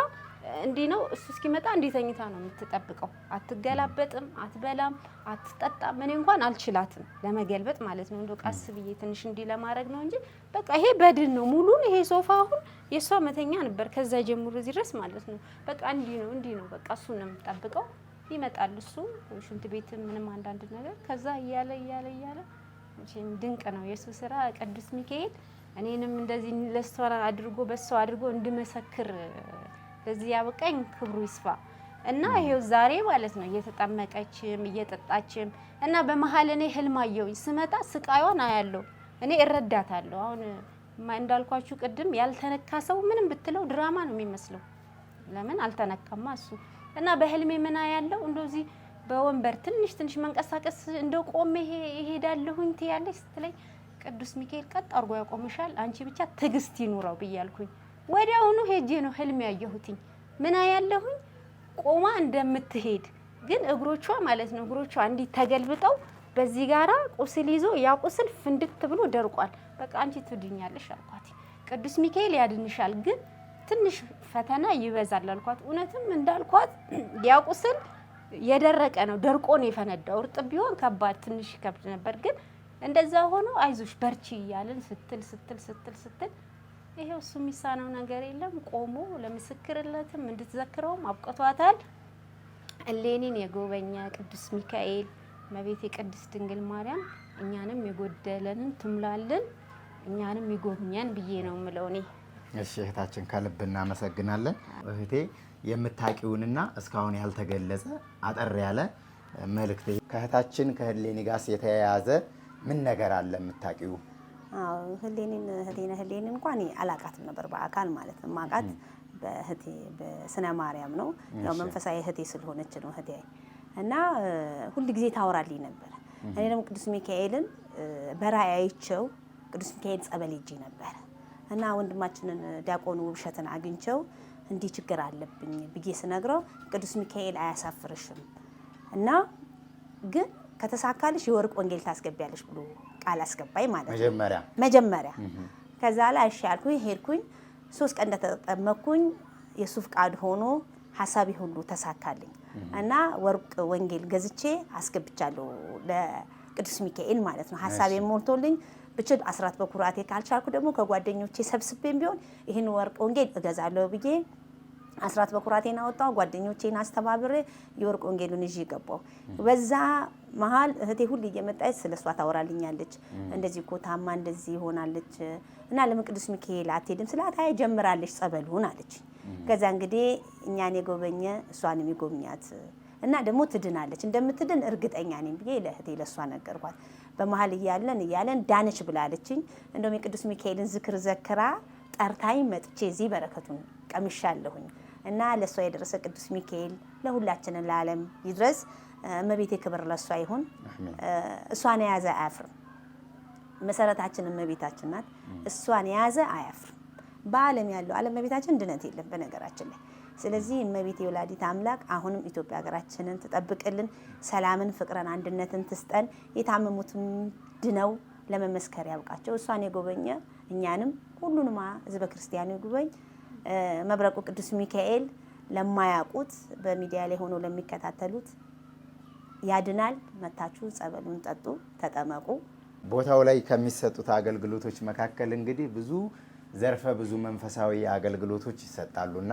እንዲህ ነው እሱ እስኪመጣ እንዲህ ተኝታ ነው የምትጠብቀው። አትገላበጥም፣ አትበላም፣ አትጠጣም። እኔ እንኳን አልችላትም ለመገልበጥ ማለት ነው። እንደው ቀስ ብዬ ትንሽ እንዲህ ለማድረግ ነው እንጂ በቃ ይሄ በድን ነው ሙሉን። ይሄ ሶፋ አሁን የሷ መተኛ ነበር ከዛ ጀምሮ እዚህ ድረስ ማለት ነው። በቃ እንዲህ ነው በቃ እሱን ነው የምጠብቀው። ይመጣል እሱ ሽንት ቤት ምንም አንዳንድ ነገር ከዛ እያለ መቼም ድንቅ ነው የሱ ስራ ቅዱስ ሚካኤል። እኔንም እንደዚህ ለሷ አድርጎ በሷ አድርጎ እንድመሰክር ለዚህ ያበቃኝ ክብሩ ይስፋ እና ይሄው ዛሬ ማለት ነው እየተጠመቀችም እየጠጣችም እና በመሀል እኔ ህልም አየሁኝ። ስመጣ ስቃዩን አያለሁ፣ እኔ እረዳታለሁ። አሁን እንዳልኳችሁ ቅድም ያልተነካ ሰው ምንም ብትለው ድራማ ነው የሚመስለው። ለምን አልተነካማ እሱ እና በህልሜ ምን አያለሁ እንደዚህ በወንበር ትንሽ መንቀሳቀስ እንደው ቆሜ እሄዳለሁኝ ትያለሽ ስትለኝ ቅዱስ ሚካኤል ቀጥ አድርጎ ያቆምሻል፣ አንቺ ብቻ ትዕግስት ይኑረው ብያልኩኝ። ወዲያውኑ ሄጄ ነው ህልም ያየሁትኝ። ምን አያለሁኝ ቆማ እንደምትሄድ ግን እግሮቿ ማለት ነው እግሮቿ እንዲህ ተገልብጠው በዚህ ጋራ ቁስል ይዞ ያ ቁስል ፍንድት ብሎ ደርቋል። በቃ አንቺ ትድኛለሽ አልኳት። ቅዱስ ሚካኤል ያድንሻል፣ ግን ትንሽ ፈተና ይበዛል አልኳት። እውነትም እንዳልኳት ያ ቁስል የደረቀ ነው፣ ደርቆ ነው የፈነዳው። እርጥብ ቢሆን ከባድ ትንሽ ይከብድ ነበር፣ ግን እንደዛ ሆኖ አይዞሽ በርቺ እያልን ስትል ይሄው እሱ የሚሳነው ነገር የለም። ቆሞ ለምስክርነትም እንድትዘክረውም አብቅቷታል። እሌኒን የጎበኘ ቅዱስ ሚካኤል እመቤቴ ቅድስት ድንግል ማርያም እኛንም የጎደለንን ትሙላልን፣ እኛንም ይጎብኘን ብዬ ነው የምለው እኔ። እሺ እህታችን ከልብ እናመሰግናለን። እህቴ የምታውቂውንና እስካሁን ያልተገለጸ አጠር ያለ መልእክት ከእህታችን ከእሌኒ ጋር የተያያዘ ምን ነገር አለ የምታውቂው? አዎ ህሌኒን እንኳን አላቃትም ነበር በአካል ማለት ነው። ማቃት በስነ ማርያም ነው። ያው መንፈሳዊ እህቴ ስለሆነች ነው እህቴ እና ሁሉ ጊዜ ታወራልኝ ነበር። እኔ ደግሞ ቅዱስ ሚካኤልን በራእይ አይቼው ቅዱስ ሚካኤል ጸበል ሄጄ ነበር እና ወንድማችንን ዲያቆኑ ውብሸትን አግኝቼው እንዲህ ችግር አለብኝ ብዬ ስነግረው ቅዱስ ሚካኤል አያሳፍርሽም እና ግን ከተሳካልሽ የወርቅ ወንጌል ታስገቢያለሽ ብሎ ቃል አስገባኝ ማለት ነው። መጀመሪያ ከዛ ላይ እሺ አልኩኝ፣ ሄድኩኝ። 3 ቀን እንደተጠመቅኩኝ የሱ ፍቃድ ሆኖ ሐሳቤ ሁሉ ተሳካልኝ እና ወርቅ ወንጌል ገዝቼ አስገብቻለሁ ለቅዱስ ሚካኤል ማለት ነው። ሐሳቤ ሞልቶልኝ ብቻ አስራት በኩራቴ ካልቻልኩ ደግሞ ከጓደኞቼ ሰብስቤም ቢሆን ይህን ወርቅ ወንጌል እገዛለሁ ብዬ አስራት በኩራቴን አወጣው። ጓደኞቼን አስተባብሬ የወርቅ ወንጌሉን ይዤ ገባሁ። በዛ መሀል እህቴ ሁሉ እየመጣች ስለሷ ታወራልኛለች። እንደዚህ እኮ ታማ እንደዚህ ሆናለች እና ለምን ቅዱስ ሚካኤል አትሄድም ስላት አይ ጀምራለች ጸበሉን አለች። ከዛ እንግዲህ እኛን የጎበኘ እሷንም ይጎብኛት እና ደግሞ ትድናለች፣ እንደምትድን እርግጠኛ ነኝ ብዬ ለእህቴ ለሷ ነገርኳት። በመሀል እያለን ዳነች ብላለችኝ። እንደውም የቅዱስ ሚካኤልን ዝክር ዘክራ ጠርታኝ መጥቼ እዚህ በረከቱን ቀምሻለሁኝ እና ለሷ የደረሰ ቅዱስ ሚካኤል ለሁላችንን ለዓለም ይድረስ። እመቤቴ ክብር ለሷ ይሁን። እሷን የያዘ አያፍርም። መሰረታችን እመቤታችን ናት። እሷን የያዘ አያፍርም። በዓለም ያለው ዓለም እመቤታችን ድነት የለም በነገራችን ላይ። ስለዚህ እመቤቴ ወላዲት አምላክ አሁንም ኢትዮጵያ ሀገራችንን ትጠብቅልን፣ ሰላምን፣ ፍቅርን፣ አንድነትን ትስጠን። የታመሙትም ድነው ለመመስከር ያብቃቸው። እሷን የጎበኘ እኛንም ሁሉንም ህዝበ ክርስቲያኑ ይጎበኝ። መብረቁ ቅዱስ ሚካኤል ለማያውቁት በሚዲያ ላይ ሆኖ ለሚከታተሉት ያድናል። መታችሁ ጸበሉን ጠጡ፣ ተጠመቁ። ቦታው ላይ ከሚሰጡት አገልግሎቶች መካከል እንግዲህ ብዙ ዘርፈ ብዙ መንፈሳዊ አገልግሎቶች ይሰጣሉና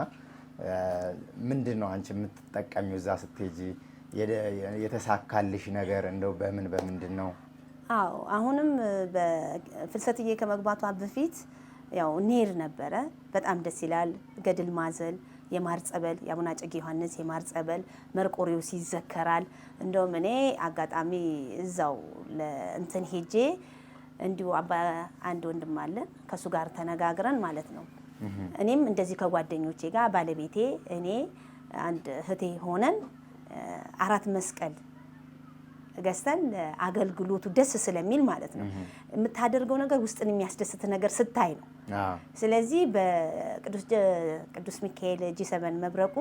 ምንድን ነው አንቺ የምትጠቀሚው እዛ ስትሄጂ የተሳካልሽ ነገር እንደው በምንድን ነው? አዎ አሁንም በፍልሰትዬ ከመግባቷ በፊት ያው እንሄድ ነበረ። በጣም ደስ ይላል። ገድል ማዘል፣ የማር ጸበል፣ የአቡነ እጨጌ ዮሐንስ የማር ጸበል፣ መርቆሬዎስ ይዘከራል። እንደውም እኔ አጋጣሚ እዛው ለእንትን ሄጄ እንዲሁ አንድ ወንድም አለ ከሱ ጋር ተነጋግረን ማለት ነው። እኔም እንደዚህ ከጓደኞቼ ጋር ባለቤቴ እኔ አንድ እህቴ ሆነን 4 መስቀል ገዝተን አገልግሎቱ ደስ ስለሚል ማለት ነው። የምታደርገው ነገር ውስጥን የሚያስደስት ነገር ስታይ ነው። ስለዚህ በቅዱስ ሚካኤል G7 መብረቁ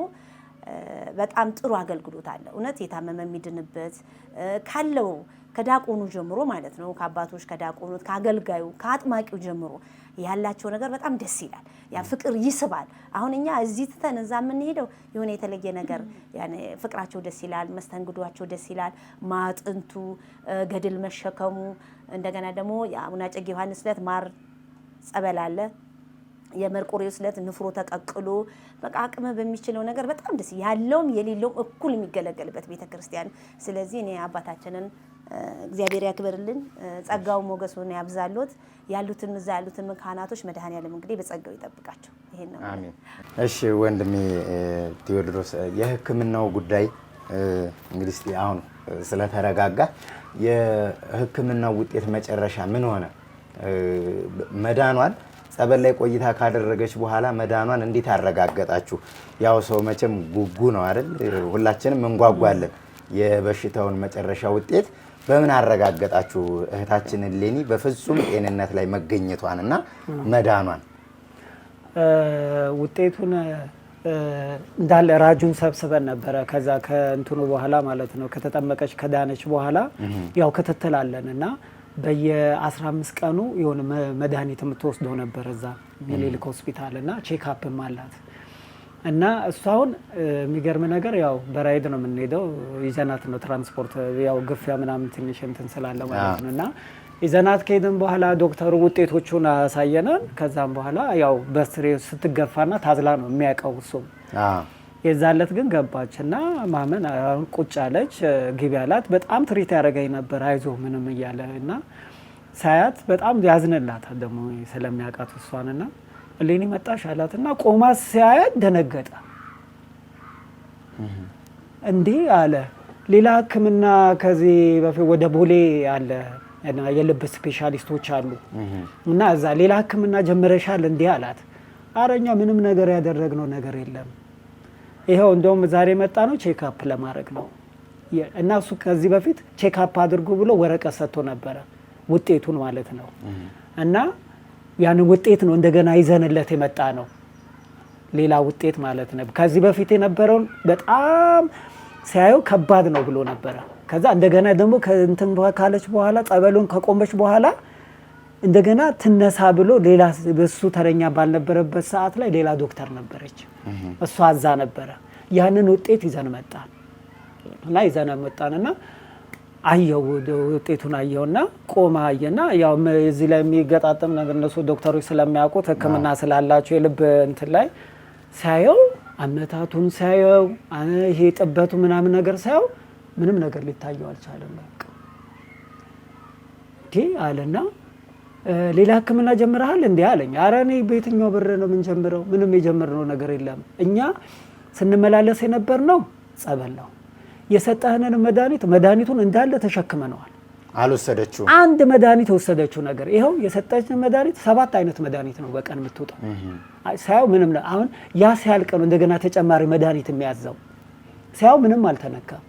በጣም ጥሩ አገልግሎት አለ። እውነት የታመመ የሚድንበት ካለው ከዳቆኑ ጀምሮ ማለት ነው። ከአባቶች ከዳቆኑት ከአገልጋዩ ከአጥማቂው ጀምሮ ያላቸው ነገር በጣም ደስ ይላል። ያ ፍቅር ይስባል። አሁን እኛ እዚህ ትተን እዛ የምንሄደው የሆነ የተለየ ነገር ያኔ ፍቅራቸው ደስ ይላል፣ መስተንግዷቸው ደስ ይላል። ማጥንቱ ገድል መሸከሙ እንደገና ደግሞ የአቡነ እጨጌ ዮሐንስ ዕለት ማር ጸበል አለ። የመርቆሬዎስ ዕለት ንፍሮ ተቀቅሎ በቃ አቅም በሚችለው ነገር በጣም ደስ ያለውም የሌለውም እኩል የሚገለገልበት ቤተክርስቲያን። ስለዚህ እኔ አባታችንን እግዚአብሔር ያክብርልን፣ ጸጋው ሞገሱን ያብዛሎት። ያሉትን እዛ ያሉትን ካህናቶች መድኃኔዓለም እንግዲህ በጸጋው ይጠብቃቸው። ይሄን ነው። አሜን። እሺ ወንድሜ ቴዎድሮስ የሕክምናው ጉዳይ እንግዲህ እስቲ አሁን ስለተረጋጋ የሕክምናው ውጤት መጨረሻ ምን ሆነ? መዳኗን ጸበል ላይ ቆይታ ካደረገች በኋላ መዳኗን እንዴት አረጋገጣችሁ? ያው ሰው መቼም ጉጉ ነው አይደል? ሁላችንም እንጓጓለን የበሽታውን መጨረሻ ውጤት። በምን አረጋገጣችሁ እህታችን እሌኒ በፍጹም ጤንነት ላይ መገኘቷንና መዳኗን? ውጤቱን እንዳለ ራጁን ሰብስበን ነበረ። ከዛ ከእንትኑ በኋላ ማለት ነው ከተጠመቀች ከዳነች በኋላ ያው ክትትላለን እና በየ15 ቀኑ የሆነ መድኃኒት የምትወስደው ነበር እዛ ሚኒሊክ ሆስፒታል እና ቼክአፕም አላት እና እሷውን የሚገርም ነገር ያው በራይድ ነው የምንሄደው። ይዘናት ነው ትራንስፖርት ያው ግፊያ ምናምን ትንሽ እንትን ስላለ ማለት ነው እና ይዘናት ከሄድን በኋላ ዶክተሩ ውጤቶቹን አሳየናል። ከዛም በኋላ ያው በስትሬ ስትገፋና ታዝላ ነው የሚያውቀው እሱም። የዛለት ግን ገባች እና ማመን አሁን ቁጭ አለች። ግቢ አላት። በጣም ትሪት ያደረገኝ ነበር አይዞ ምንም እያለ እና ሳያት በጣም ያዝንላታል ደግሞ ስለሚያውቃት እሷንና እሌኒ መጣሽ አላትና ቆማ ሲያያት ደነገጠ። እንዴ አለ ሌላ ሕክምና ከዚህ በፊት ወደ ቦሌ አለ የልብ ስፔሻሊስቶች አሉ እና እዛ ሌላ ሕክምና ጀምረሻል እንዴ አላት። አረኛ ምንም ነገር ያደረግነው ነገር የለም ይሄው እንደውም ዛሬ መጣ ነው ቼክአፕ ለማድረግ ነው እና እሱ ከዚህ በፊት ቼክአፕ አድርጉ ብሎ ወረቀት ሰጥቶ ነበረ ውጤቱን ማለት ነው እና ያን ውጤት ነው እንደገና ይዘንለት የመጣ ነው ሌላ ውጤት ማለት ነው። ከዚህ በፊት የነበረውን በጣም ሲያየው ከባድ ነው ብሎ ነበረ። ከዛ እንደገና ደግሞ ከእንትን ካለች በኋላ ጸበሉን ከቆመች በኋላ እንደገና ትነሳ ብሎ ሌላ በሱ ተረኛ ባልነበረበት ሰዓት ላይ ሌላ ዶክተር ነበረች እሷ አዛ ነበረ። ያንን ውጤት ይዘን መጣን እና ይዘን መጣንና አየው ውጤቱን አየውና ቆማ አየና ያው እዚህ ላይ የሚገጣጠም ነገር እነሱ ዶክተሮች ስለሚያውቁት ሕክምና ስላላቸው የልብ እንትን ላይ ሳየው አመታቱን ሳየው ይሄ ጥበቱ ምናምን ነገር ሳየው ምንም ነገር ሊታየው አልቻለም። በቃ እንዴ አለና ሌላ ሕክምና ጀምረሃል እንዴ አለኝ። ኧረ እኔ በየትኛው ብር ነው የምንጀምረው? ምንም የጀመርነው ነገር የለም። እኛ ስንመላለስ የነበርነው ጸበል ነው። የሰጠህንን መድኃኒቱን እንዳለ ተሸክመነዋል። አልወሰደችው። አንድ መድኃኒት የወሰደችው ነገር ይኸው የሰጠችን መድኃኒት 7 አይነት መድኃኒት ነው በቀን የምትወጣው። ሳያው ምንም ነው። አሁን ያ ሲያልቅ ነው እንደገና ተጨማሪ መድኃኒት የሚያዘው። ሳያው ምንም አልተነካም።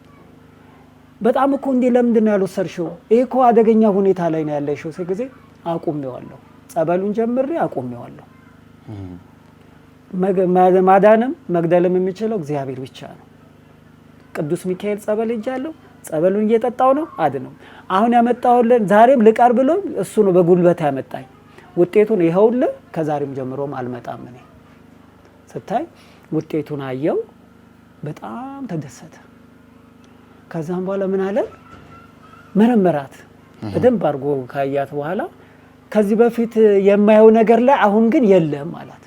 በጣም እኮ እንዴ ለምንድን ነው ያልወሰድሽው? ይሄ እኮ አደገኛ ሁኔታ ላይ ነው ያለሽው። ስለዚህ አቁሜዋለሁ፣ ጸበሉን ጀምሬ አቁሜዋለሁ። ማዳንም መግደልም የሚችለው እግዚአብሔር ብቻ ነው። ቅዱስ ሚካኤል ጸበል ሄጃለሁ፣ ጸበሉን እየጠጣው ነው አድነው። አሁን ያመጣሁልን ዛሬም ልቀር ብሎ እሱ ነው በጉልበት ያመጣኝ። ውጤቱን ይኸውልህ ከዛሬም ጀምሮም አልመጣም። እኔ ስታይ ውጤቱን አየው፣ በጣም ተደሰተ። ከዛም በኋላ ምን አለ መረመራት። በደንብ አድርጎ ካያት በኋላ ከዚህ በፊት የማየው ነገር ላይ አሁን ግን የለም አላት።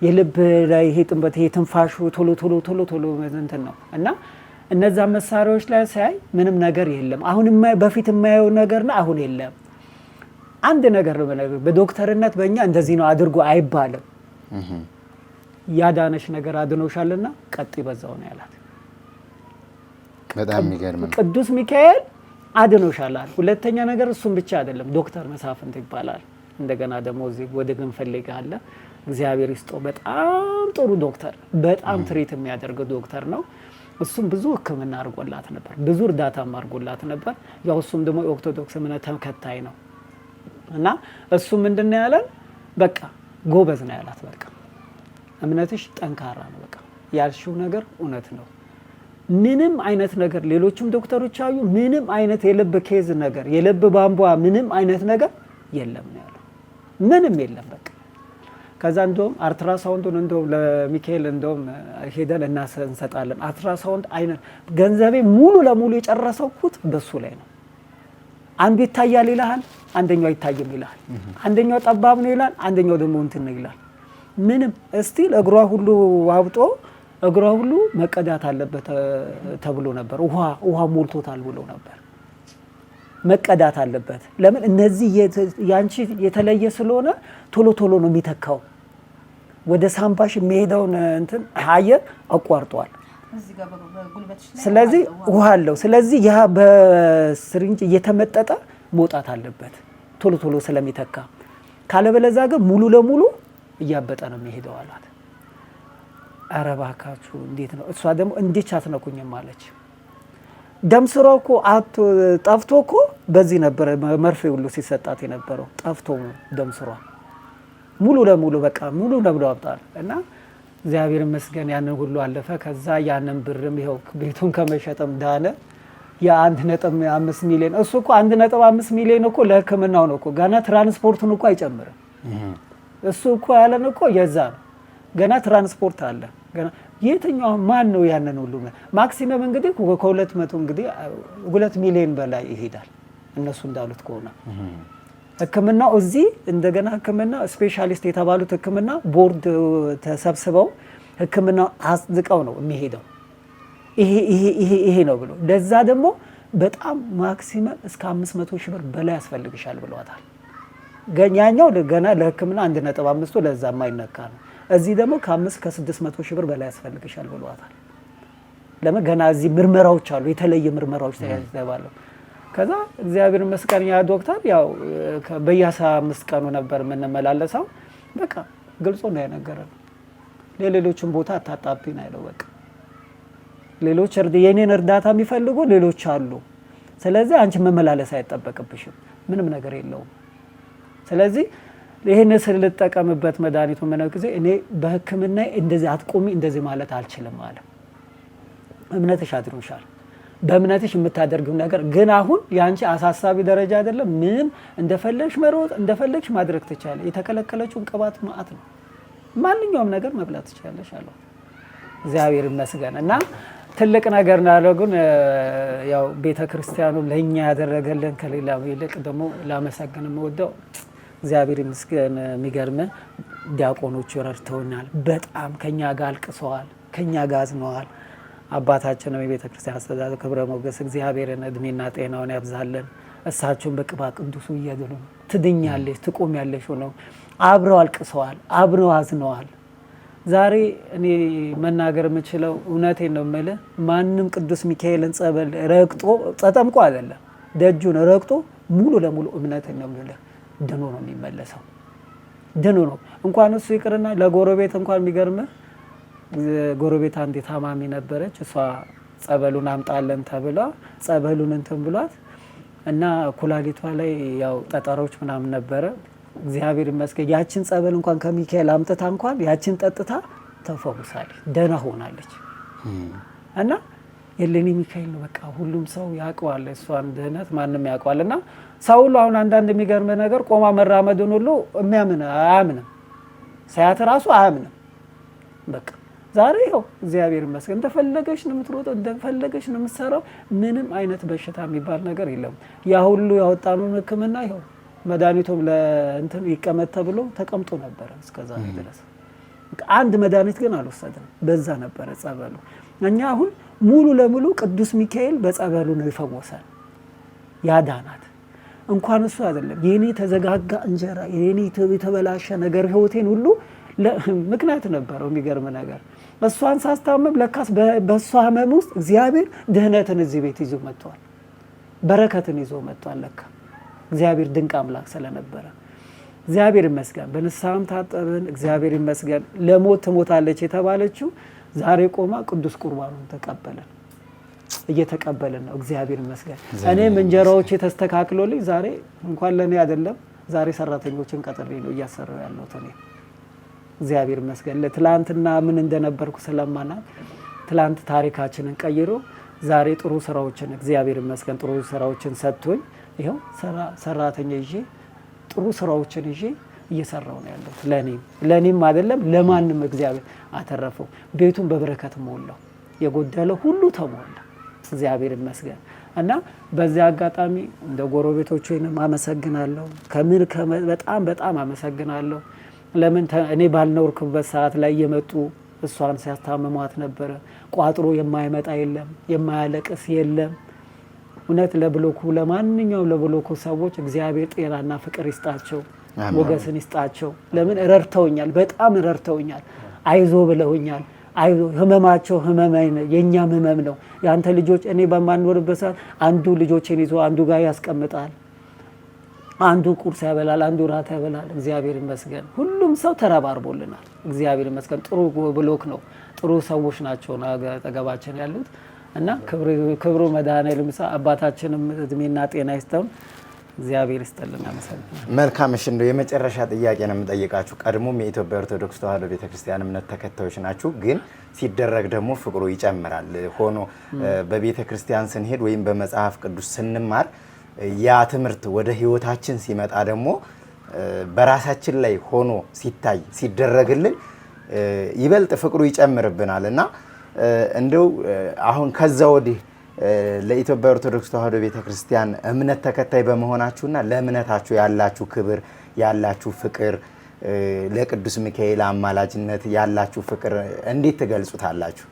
የልብ ላይ ይሄ ጥንበት ይሄ ትንፋሹ ቶሎ ቶሎ ቶሎ ቶሎ እንትን ነው እና እነዛ መሳሪያዎች ላይ ሳይ ምንም ነገር የለም። አሁን በፊት የማየው ነገርና አሁን የለም። አንድ ነገር ነው በዶክተርነት በእኛ እንደዚህ ነው አድርጎ አይባልም። ያዳነሽ ነገር አድኖሻልና ቀጥ ይበዛው ነው ያላት። በጣም የሚገርም ነው። ቅዱስ ሚካኤል አድኖሻል። ሁለተኛ ነገር እሱም ብቻ አይደለም፣ ዶክተር መሳፍንት ይባላል። እንደገና ደግሞ እዚህ ወደ ግንፍሌ ጋር አለ። እግዚአብሔር ይስጠው። በጣም ጥሩ ዶክተር፣ በጣም ትሪት የሚያደርግ ዶክተር ነው። እሱም ብዙ ሕክምና አድርጎላት ነበር፣ ብዙ እርዳታም አድርጎላት ነበር። ያው እሱም ደግሞ የኦርቶዶክስ እምነት ተከታይ ነው እና እሱ ምንድነው ያለን? በቃ ጎበዝ ነው ያላት። በቃ እምነትሽ ጠንካራ ነው፣ በቃ ያልሽው ነገር እውነት ነው። ምንም አይነት ነገር ሌሎችም ዶክተሮች አዩ፣ ምንም አይነት የልብ ኬዝ ነገር የልብ ቧንቧ ምንም አይነት ነገር የለም ነው ያለው። ምንም የለም በቃ። ከዛ እንደውም አልትራሳውንዱን እንደውም ለሚካኤል እንደውም ሄደን እንሰጣለን። አልትራሳውንድ አይነት ገንዘቤ ሙሉ ለሙሉ የጨረሰውኩት በሱ ላይ ነው። አንዱ ይታያል ይልሃል፣ አንደኛው አይታይም ይልሃል። አንደኛው ጠባብ ነው ይላል፣ አንደኛው ደግሞ እንትን ነው ይላል። ምንም እስቲል እግሯ ሁሉ አብጦ እግሯ ሁሉ መቀዳት አለበት ተብሎ ነበር። ውሃ ሞልቶታል ብሎ ነበር። መቀዳት አለበት። ለምን? እነዚህ ያንቺ የተለየ ስለሆነ ቶሎ ቶሎ ነው የሚተካው። ወደ ሳምባሽ የሚሄደውን እንትን አየር አቋርጧል። ስለዚህ ውሃ አለው። ስለዚህ ያ በስሪንጅ እየተመጠጠ መውጣት አለበት ቶሎ ቶሎ ስለሚተካ። ካለበለዚያ ግን ሙሉ ለሙሉ እያበጠ ነው የሚሄደው አላት። ኧረ እባካችሁ እንዴት ነው? እሷ ደግሞ እንዴች አትነኩኝም አለች። ደም ስሯ እኮ ጠፍቶ እኮ በዚህ ነበረ መርፌ ሁሉ ሲሰጣት የነበረው ጠፍቶ ደም ስሯ ሙሉ ለሙሉ በቃ ሙሉ ለሙሉ አብጣል እና እግዚአብሔር ይመስገን ያንን ሁሉ አለፈ። ከዛ ያንን ብርም ይኸው ቤቱን ከመሸጥም ዳነ። የ1.5 ሚሊዮን እሱ እኮ 1.5 ሚሊዮን እኮ ለሕክምናው ነው እኮ ገና ትራንስፖርቱን እኮ አይጨምርም። እሱ እኮ ያለን እኮ የዛ ነው። ገና ትራንስፖርት አለ ገና የትኛው ማን ነው ያንን ሁሉ ማክሲመም እንግዲህ ከ200 እንግዲህ 2 ሚሊዮን በላይ ይሄዳል እነሱ እንዳሉት ከሆነ ሕክምናው እዚህ እንደገና ሕክምና ስፔሻሊስት የተባሉት ሕክምና ቦርድ ተሰብስበው ሕክምናው አጽድቀው ነው የሚሄደው። ይሄ ነው ብሎ ለዛ ደግሞ በጣም ማክሲመም እስከ 500 ሺህ ብር በላይ ያስፈልግሻል ብለዋታል። ገኛኛው ገና ለሕክምና 1.5 ለዛ የማይነካ ነው። እዚህ ደግሞ ከ5 ከ600 ሺህ ብር በላይ ያስፈልግሻል ብለዋታል። ለምን? ገና እዚህ ምርመራዎች አሉ፣ የተለየ ምርመራዎች ተያይዘዋል። ከዛ እግዚአብሔር ይመስገን ያ ዶክተር ያው በየ15 ቀኑ ነበር የምንመላለሰው። በቃ ግልጾ ነው የነገረን። ለሌሎችም ቦታ አታጣብኝ አይለው። በቃ ሌሎች የኔን እርዳታ የሚፈልጉ ሌሎች አሉ። ስለዚህ አንቺ መመላለስ አይጠበቅብሽም፣ ምንም ነገር የለውም። ስለዚህ ይሄን ስለተጠቀምበት መድኃኒቱ ምን ጊዜ እኔ በሕክምና እንደዚህ አትቆሚ እንደዚህ ማለት አልችልም አለ። እምነትሽ አድሮሻል። በእምነትሽ የምታደርጊው ነገር ግን አሁን ያንቺ አሳሳቢ ደረጃ አይደለም። ምን እንደፈለግሽ መሮጥ እንደፈለግሽ ማድረግ ትችላለሽ። የተከለከለችውን ቅባት ማአት ነው። ማንኛውም ነገር መብላት ትችላለሽ አለው። እግዚአብሔር ይመስገን እና ትልቅ ነገር ነው ያለው። ግን ያው ቤተክርስቲያኑ ለኛ ያደረገልን ከሌላ ይልቅ ደግሞ ላመሰግን የምወደው እግዚአብሔር ይመስገን። የሚገርም ዲያቆኖቹ ረድተውናል። በጣም ከኛ ጋር አልቅሰዋል፣ ከኛ ጋር አዝነዋል። አባታችንም የቤተ ክርስቲያን አስተዳዳሪ ክብረ ሞገስ እግዚአብሔርን እድሜና ጤናውን ያብዛለን። እሳቸውን በቅባ ቅዱሱ እያደሉ ትድኛለሽ ትቆሚያለሽ ነው። አብረው አልቅሰዋል፣ አብረው አዝነዋል። ዛሬ እኔ መናገር የምችለው እውነቴን ነው የምልህ፣ ማንም ቅዱስ ሚካኤልን ጸበል ረግጦ ተጠምቆ አይደለም ደጁን ረግጦ ሙሉ ለሙሉ እምነት ነው የሚለው ድኖ ነው የሚመለሰው። ድኖ ነው እንኳን እሱ ይቅርና ለጎረቤት እንኳን የሚገርምህ ጎረቤት አንዴ ታማሚ ነበረች። እሷ ጸበሉን አምጣለን ተብላ ጸበሉን እንትን ብሏት እና ኩላሊቷ ላይ ያው ጠጠሮች ምናምን ነበረ። እግዚአብሔር ይመስገን ያችን ጸበል እንኳን ከሚካኤል አምጥታ እንኳን ያችን ጠጥታ ተፈውሳለች፣ ደህና ሆናለች። እና የለኔ ሚካኤል ነው በቃ ሁሉም ሰው ያውቀዋል፣ እሷን ድህነት ማንም ያውቀዋል። እና ሰው ሁሉ አሁን አንዳንድ የሚገርም ነገር ቆማ መራመዱን ሁሉ አያምንም፣ ሳያት ራሱ አያምንም። በቃ ዛሬ ይኸው እግዚአብሔር ይመስገን እንደፈለገች ነው የምትሮጠው፣ እንደፈለገች ነው የምትሰራው። ምንም አይነት በሽታ የሚባል ነገር የለም። ያ ሁሉ ያወጣነውን ሕክምና ይኸው መድኃኒቱም ለእንትን ይቀመጥ ተብሎ ተቀምጦ ነበረ እስከዛ ድረስ። አንድ መድኃኒት ግን አልወሰድንም፣ በዛ ነበረ ጸበሉ። እኛ አሁን ሙሉ ለሙሉ ቅዱስ ሚካኤል በጸበሉ ነው ይፈወሳል፣ ያዳናት። እንኳን እሱ አይደለም የኔ ተዘጋጋ እንጀራ የኔ የተበላሸ ነገር ህይወቴን ሁሉ ምክንያት ነበረው። የሚገርም ነገር እሷን ሳስታመም ለካስ በእሷ ህመም ውስጥ እግዚአብሔር ድህነትን እዚህ ቤት ይዞ መጥቷል፣ በረከትን ይዞ መጥቷል። ለካ እግዚአብሔር ድንቅ አምላክ ስለነበረ እግዚአብሔር ይመስገን። በንስሐም ታጠብን፣ እግዚአብሔር ይመስገን። ለሞት ትሞታለች የተባለችው ዛሬ ቆማ ቅዱስ ቁርባኑን ተቀበለን፣ እየተቀበልን ነው። እግዚአብሔር ይመስገን። እኔም እንጀራዎች ተስተካክሎልኝ ዛሬ እንኳን ለኔ አይደለም ዛሬ ሰራተኞችን ቀጥሬ ነው እያሰራው ያለሁት እኔ። እግዚአብሔር ይመስገን። ለትላንትና ምን እንደነበርኩ ስለማናውቅ ትላንት ታሪካችንን ቀይሮ ዛሬ ጥሩ ስራዎችን እግዚአብሔር ይመስገን ጥሩ ስራዎችን ሰጥቶኝ ይኸው ሰራተኛ ይዤ ጥሩ ስራዎችን ይዤ እየሰራው ነው ያለሁት። ለኔም አይደለም ለማንም እግዚአብሔር አተረፈው። ቤቱን በበረከት ሞላው፣ የጎደለው ሁሉ ተሞላ። እግዚአብሔር ይመስገን። እና በዚህ አጋጣሚ እንደ ጎረቤቶቼንም አመሰግናለሁ። በጣም በጣም አመሰግናለሁ። ለምን እኔ ባልኖርኩበት ሰዓት ላይ የመጡ እሷን ሲያስታምሟት ነበረ። ቋጥሮ የማይመጣ የለም፣ የማያለቅስ የለም። እውነት ለብሎኩ ለማንኛውም ለብሎኩ ሰዎች እግዚአብሔር ጤናና ፍቅር ይስጣቸው፣ ሞገስን ይስጣቸው። ለምን ረድተውኛል፣ በጣም ረድተውኛል። አይዞ ብለውኛል። አይዞ ህመማቸው የኛም ህመም ነው። ያንተ ልጆች እኔ በማንኖርበት ሰዓት አንዱ ልጆችን ይዞ አንዱ ጋር ያስቀምጣል፣ አንዱ ቁርስ ያበላል፣ አንዱ ራት ያበላል። እግዚአብሔር ይመስገን ሁሉም ሰው ተረባርቦልናል። እግዚአብሔር ይመስገን ጥሩ ብሎክ ነው፣ ጥሩ ሰዎች ናቸው አጠገባችን ያሉት። እና ክብሩ መድኃኔዓለም አባታችንም እድሜና ጤና ይስጠን። እግዚአብሔር ይስጥልን። አመሰግናለሁ። መልካም። እሺ እንደው የመጨረሻ ጥያቄ ነው የምጠይቃችሁ። ቀድሞም የኢትዮጵያ ኦርቶዶክስ ተዋሕዶ ቤተክርስቲያን እምነት ተከታዮች ናችሁ፣ ግን ሲደረግ ደግሞ ፍቅሩ ይጨምራል። ሆኖ በቤተክርስቲያን ስንሄድ ወይም በመጽሐፍ ቅዱስ ስንማር ያ ትምህርት ወደ ህይወታችን ሲመጣ ደግሞ በራሳችን ላይ ሆኖ ሲታይ ሲደረግልን ይበልጥ ፍቅሩ ይጨምርብናል እና እንደው አሁን ከዛ ወዲህ ለኢትዮጵያ ኦርቶዶክስ ተዋሕዶ ቤተክርስቲያን እምነት ተከታይ በመሆናችሁና ለእምነታችሁ ያላችሁ ክብር ያላችሁ ፍቅር ለቅዱስ ሚካኤል አማላጅነት ያላችሁ ፍቅር እንዴት ትገልጹታላችሁ?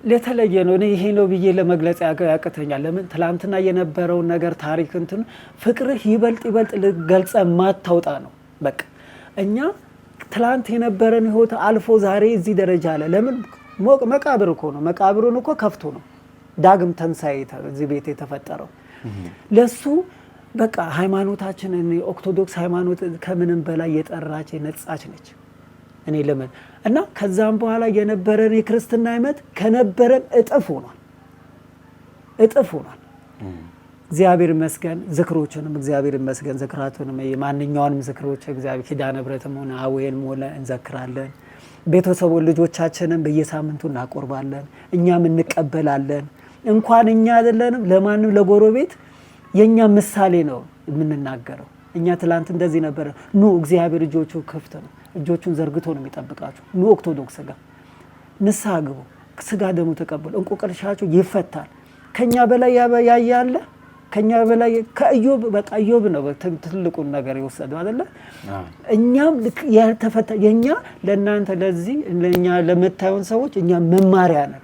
ለተለየ ነው። እኔ ይሄ ነው ብዬ ለመግለጽ ያቅተኛል። ለምን ትላንትና የነበረውን ነገር ታሪክ እንትን ፍቅርህ ይበልጥ ገልጸ ማታውጣ ነው። በቃ እኛ ትላንት የነበረን ህይወት አልፎ ዛሬ እዚህ ደረጃ አለ። ለምን መቃብር እኮ ነው። መቃብሩን እኮ ከፍቶ ነው ዳግም ተንሳኤ እዚህ ቤት የተፈጠረው። ለሱ በቃ ሃይማኖታችን ኦርቶዶክስ ሃይማኖት ከምንም በላይ የጠራች የነጻች ነች። እኔ ለምን እና ከዛም በኋላ የነበረን የክርስትና እምነት ከነበረን እጥፍ ሆኗል። እግዚአብሔር ይመስገን። ዝክሮችንም እግዚአብሔር ይመስገን ዝክራቱንም ማንኛውንም ዝክሮች እግዚአብሔር ኪዳነ ምሕረትም ሆነ አዌንም ሆነ እንዘክራለን። ቤተሰቦች ልጆቻችንን በየሳምንቱ እናቆርባለን፣ እኛም እንቀበላለን። እንኳን እኛ አይደለንም ለማንም ለጎረቤት የኛ ምሳሌ ነው የምንናገረው። እኛ ትላንት እንደዚህ ነበር። ኑ እግዚአብሔር እጆቹ ክፍት ነው፣ እጆቹን ዘርግቶ ነው የሚጠብቃችሁ። ኑ ኦርቶዶክስ ጋር ንስሐ ግቡ፣ ስጋ ደሙ ተቀበሉ፣ እንቆቅልሻችሁ ይፈታል። ከኛ በላይ ያያለ ከኛ በላይ ከኢዮብ በቃ ኢዮብ ነው ትልቁን ነገር የወሰደው አይደለ? እኛም ያልተፈታ የኛ ለእናንተ ለዚህ ለኛ ለምታዩን ሰዎች እኛ መማሪያ ነን።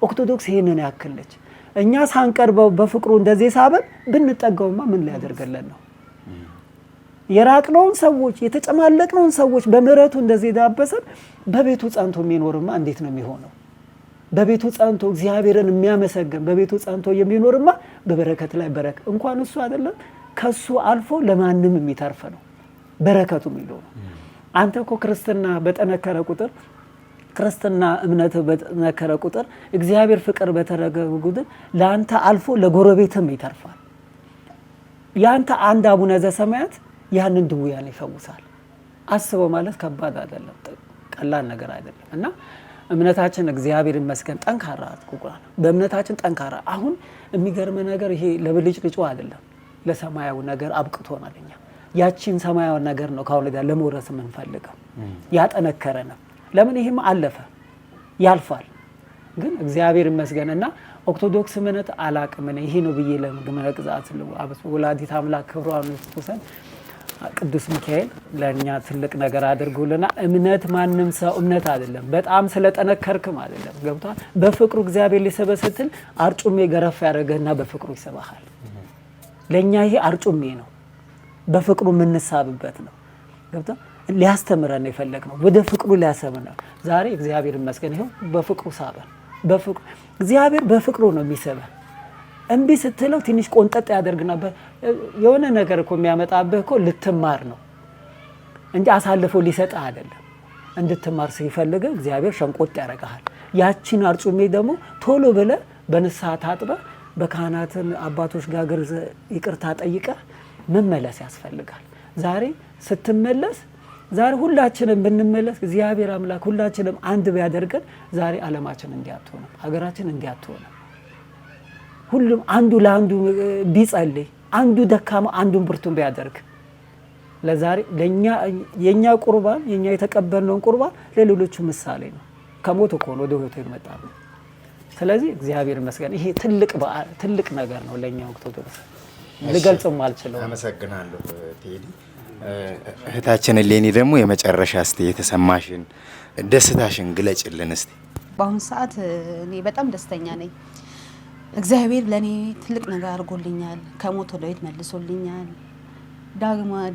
ኦርቶዶክስ ይሄንን ያክልች እኛ ሳንቀርበው በፍቅሩ እንደዚህ ሳበን ብንጠጋውማ ምን ሊያደርገለን ነው? የራቅነውን ሰዎች የተጨማለቅነውን ሰዎች በምህረቱ እንደዚህ ዳበሰን በቤቱ ጸንቶ የሚኖርማ እንዴት ነው የሚሆነው? በቤቱ ጸንቶ እግዚአብሔርን የሚያመሰግን በቤቱ ጸንቶ የሚኖርማ በበረከት ላይ በረከት እንኳን እሱ አይደለም ከሱ አልፎ ለማንም የሚተርፍ ነው በረከቱ የሚለው ነው። አንተ እኮ ክርስትና በጠነከረ ቁጥር ክርስትና እምነት በጠነከረ ቁጥር እግዚአብሔር ፍቅር በተረገበ ቁጥር ለአንተ አልፎ ለጎረቤትም ይተርፋል። ያንተ አንድ አቡነ ዘበሰማያት ያንን ድውያን ይፈውሳል። አስበው ማለት ከባድ አይደለም፣ ቀላል ነገር አይደለም። እና እምነታችን እግዚአብሔር ይመስገን ጠንካራ አጥቁቋል። በእምነታችን ጠንካራ አሁን የሚገርም ነገር ይሄ ለብልጭልጩ አይደለም፣ ለሰማያዊ ነገር አብቅቶናል። እኛ ያቺን ሰማያዊ ነገር ነው ካሁን ጋር ለመውረስ የምንፈልገው ያጠነከረ ነው። ለምን ይሄም አለፈ ያልፋል። ግን እግዚአብሔር ይመስገንና ኦርቶዶክስ እምነት አላቅም ነው ይሄ ነው ብዬ ለመግዛት ወላዲተ አምላክ ክብሯን ይስጥሰን ቅዱስ ሚካኤል ለኛ ትልቅ ነገር አድርጎልና እምነት ማንም ሰው እምነት አይደለም በጣም ስለጠነከርክም አይደለም ገብቷል። በፍቅሩ እግዚአብሔር ሊሰበስትል አርጩሜ ገረፍ ያደረገና በፍቅሩ ይሰባሃል። ለኛ ይሄ አርጩሜ ነው በፍቅሩ የምንሳብበት ነው ገብቷል። ሊያስተምረን የፈለግነው ወደ ፍቅሩ ሊያሰብና ዛሬ እግዚአብሔር ይመስገን ይሄው በፍቅሩ ሳበን። በፍቅሩ እግዚአብሔር በፍቅሩ ነው የሚሰበን። እምቢ ስትለው ትንሽ ቆንጠጥ ያደርግና የሆነ ነገር እኮ የሚያመጣብህ እኮ ልትማር ነው እንጂ አሳልፎ ሊሰጥህ አይደለም። እንድትማር ሲፈልግ እግዚአብሔር ሸንቆጥ ያደርጋል። ያቺን አርጩሜ ደግሞ ቶሎ ብለህ በንስሐ ታጥበህ በካህናትን አባቶች ጋር ይቅርታ ጠይቀህ መመለስ ያስፈልጋል። ዛሬ ስትመለስ ዛሬ ሁላችንም ብንመለስ እግዚአብሔር አምላክ ሁላችንም አንድ ቢያደርገን ዛሬ ዓለማችን እንዲያትሆነ ሀገራችን እንዲያትሆነ ሁሉም አንዱ ለአንዱ ቢጸልይ አንዱ ደካማ አንዱን ብርቱን ቢያደርግ ለዛሬ ለኛ የኛ ቁርባን የኛ የተቀበልነው ቁርባን ለሌሎቹ ምሳሌ ነው። ከሞት እኮ ነው ወደ ህይወት የመጣው። ስለዚህ እግዚአብሔር ይመስገን ይሄ ትልቅ በዓል ትልቅ ነገር ነው ለኛ ኦርቶዶክስ ልገልጽም አልችልም። አመሰግናለሁ ቴዲ። እህታችን ሌኒ ደግሞ የመጨረሻ እስቲ የተሰማሽን ደስታሽን ግለጭልን እስቲ። በአሁን ሰዓት እኔ በጣም ደስተኛ ነኝ። እግዚአብሔር ለኔ ትልቅ ነገር አድርጎልኛል። ከሞት ወደ ቤት መልሶልኛል።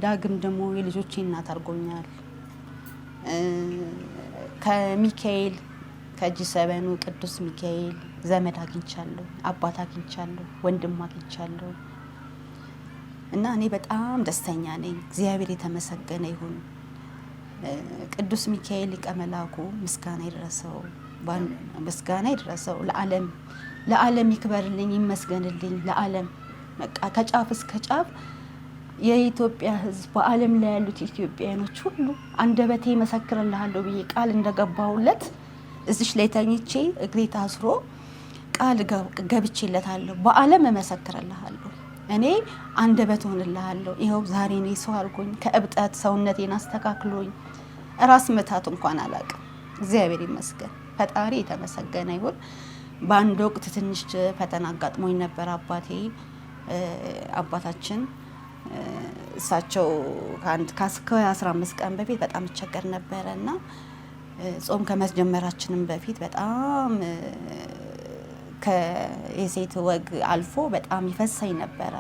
ዳግም ደግሞ የልጆቼ እናት አድርጎኛል። ከሚካኤል ከጂ7 ቅዱስ ሚካኤል ዘመድ አግኝቻለሁ፣ አባት አግኝቻለሁ፣ ወንድም አግኝቻለሁ እና እኔ በጣም ደስተኛ ነኝ። እግዚአብሔር የተመሰገነ ይሁን። ቅዱስ ሚካኤል ሊቀ መላኩ ምስጋና ይድረሰው፣ ምስጋና ይድረሰው። ለዓለም ይክበርልኝ ይመስገንልኝ። ለዓለም በቃ ከጫፍ እስከ ጫፍ የኢትዮጵያ ሕዝብ በዓለም ላይ ያሉት ኢትዮጵያኖች ሁሉ አንደበቴ መሰክርልሃለሁ ብዬ ቃል እንደገባሁለት እዚሽ ላይ ተኝቼ እግሬ ታስሮ ቃል ገብቼለታለሁ። በዓለም እመሰክርልሃለሁ፣ እኔ አንደበት ሆንልሃለሁ። ይኸው ዛሬ ነው ሰው አድርጎኝ ከእብጠት ሰውነቴን አስተካክሎኝ ራስ መታት እንኳን አላውቅም። እግዚአብሔር ይመስገን፣ ፈጣሪ የተመሰገነ ይሁን። በአንድ ወቅት ትንሽ ፈተና አጋጥሞኝ ነበር። አባታችን እሳቸው ከ15 ቀን በፊት በጣም እቸገር ነበረ እና ጾም ከመስጀመራችንም በፊት በጣም ከየሴት ወግ አልፎ በጣም ይፈሳኝ ነበረ።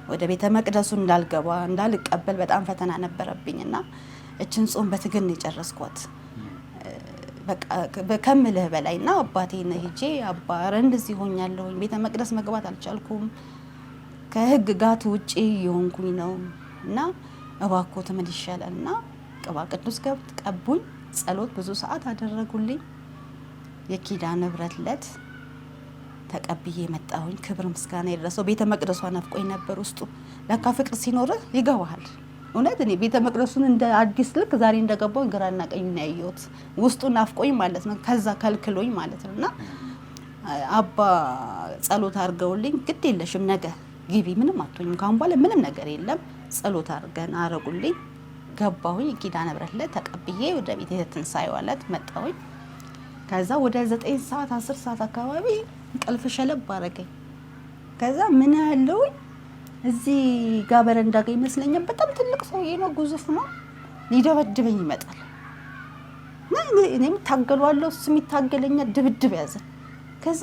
ወደ ቤተ መቅደሱ እንዳልቀበል በጣም ፈተና ነበረብኝና እችን ጾም በትግል ነው የጨረስኳት። በቃ ከምልህ በላይና አባቴን ሄጄ አባረ እንደዚህ ሆኛለሁኝ፣ ቤተ መቅደስ መግባት አልቻልኩም፣ ከህግ ጋት ውጪ የሆንኩኝ ነው እና እባክዎት ምን ይሻላልና ቅባ ቅዱስ ቀቡኝ። ጸሎት ብዙ ሰዓት አደረጉልኝ። የኪዳነ ምሕረት ዕለት ተቀብዬ መጣሁኝ። ክብር ምስጋና ይድረሰው። ቤተ መቅደሷ ናፍቆኝ ነበር። ውስጡ ለካ ፍቅር ሲኖርህ ይገባሃል። እውነት እኔ ቤተ መቅደሱን እንደ አዲስ ልክ ዛሬ እንደገባው ግራና ቀኝ ነው ያየሁት። ውስጡ ናፍቆኝ ማለት ነው፣ ከዛ ከልክሎኝ ማለት ነውና አባ ጸሎት አድርገውልኝ ግድ የለሽም ነገ ግቢ፣ ምንም አትሆኝም፣ ካሁን በኋላ ምንም ነገር የለም፣ ጸሎት አረጉልኝ። ገባሁኝ። ኪዳነ ምሕረት ዕለት ተቀብዬ ወደ ቤተ ትንሣኤው ዕለት መጣሁኝ። ከዛ ወደ 9 ሰዓት 10 ሰዓት አካባቢ እንቅልፍ ሸለብ አደረገኝ። ከዛ ምን ያለውኝ እዚህ ጋር በረንዳ ጋር ይመስለኛል። በጣም ትልቅ ሰውዬ ነው፣ ግዙፍ ነው፣ ሊደበድበኝ ይመጣል። እኔም ታገሏለሁ፣ እሱም ይታገለኛል። ድብድብ ያዘ። ከዛ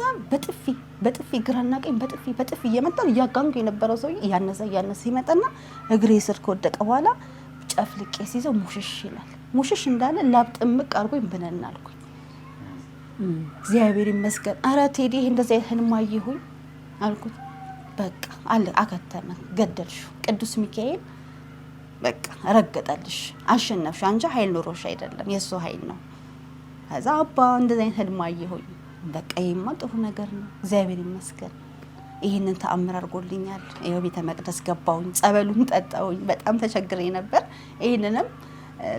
በጥፊ ግራና ቀኝ በጥፊ እየመጣ እያጋንጉ የነበረው ሰውዬ እያነሰ ይመጣና እግሬ ስር ከወደቀ በኋላ ጨፍልቄ ሲይዘው ሙሽሽ ይላል። ሙሽሽ እንዳለ ላብ ጥምቅ አድርጎኝ ብነን አልኩኝ። እግዚአብሔር ይመስገን። አረ ቴዲ እንደዚህ ህልም አየሁኝ አልኩት። በቃ አከተመ። ገደልሽው ቅዱስ ሚካኤል በቃ ረገጠልሽ፣ አሸነፍሽ። አንቺ ኃይል ኖሮሽ አይደለም የሱ ኃይል ነው። ከዛ አባ እንደዚህ ህልም አየሁኝ። በቃ ይሄማ ጥሩ ነገር ነው፣ እግዚአብሔር ይመስገን ይሄንን ተአምር አድርጎልኛል። ይሄው ቤተ መቅደስ ገባሁኝ፣ ጸበሉን ጠጣሁኝ። በጣም ተቸግሬ ነበር። ይሄንንም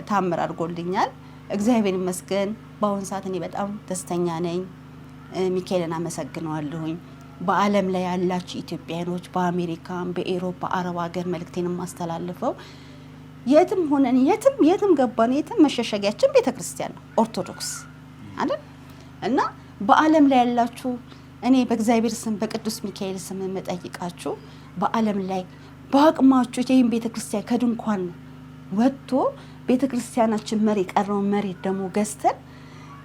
ተአምር አድርጎልኛል፣ እግዚአብሔር ይመስገን። በአሁን ሰዓት እኔ በጣም ደስተኛ ነኝ። ሚካኤልን አመሰግነዋለሁኝ። በዓለም ላይ ያላችሁ ኢትዮጵያኖች በአሜሪካን፣ በኤሮፓ፣ በአረብ ሀገር መልእክቴን ማስተላልፈው የትም ሆነን የትም ገባን የትም መሸሸጊያችን ቤተክርስቲያን ነው፣ ኦርቶዶክስ አይደል? እና በዓለም ላይ ያላችሁ እኔ በእግዚአብሔር ስም በቅዱስ ሚካኤል ስም መጠይቃችሁ በዓለም ላይ በአቅማችሁ ይሄን ቤተክርስቲያን ከድንኳን ወጥቶ ቤተክርስቲያናችን መሬት ቀረው መሬት ደግሞ ገዝተን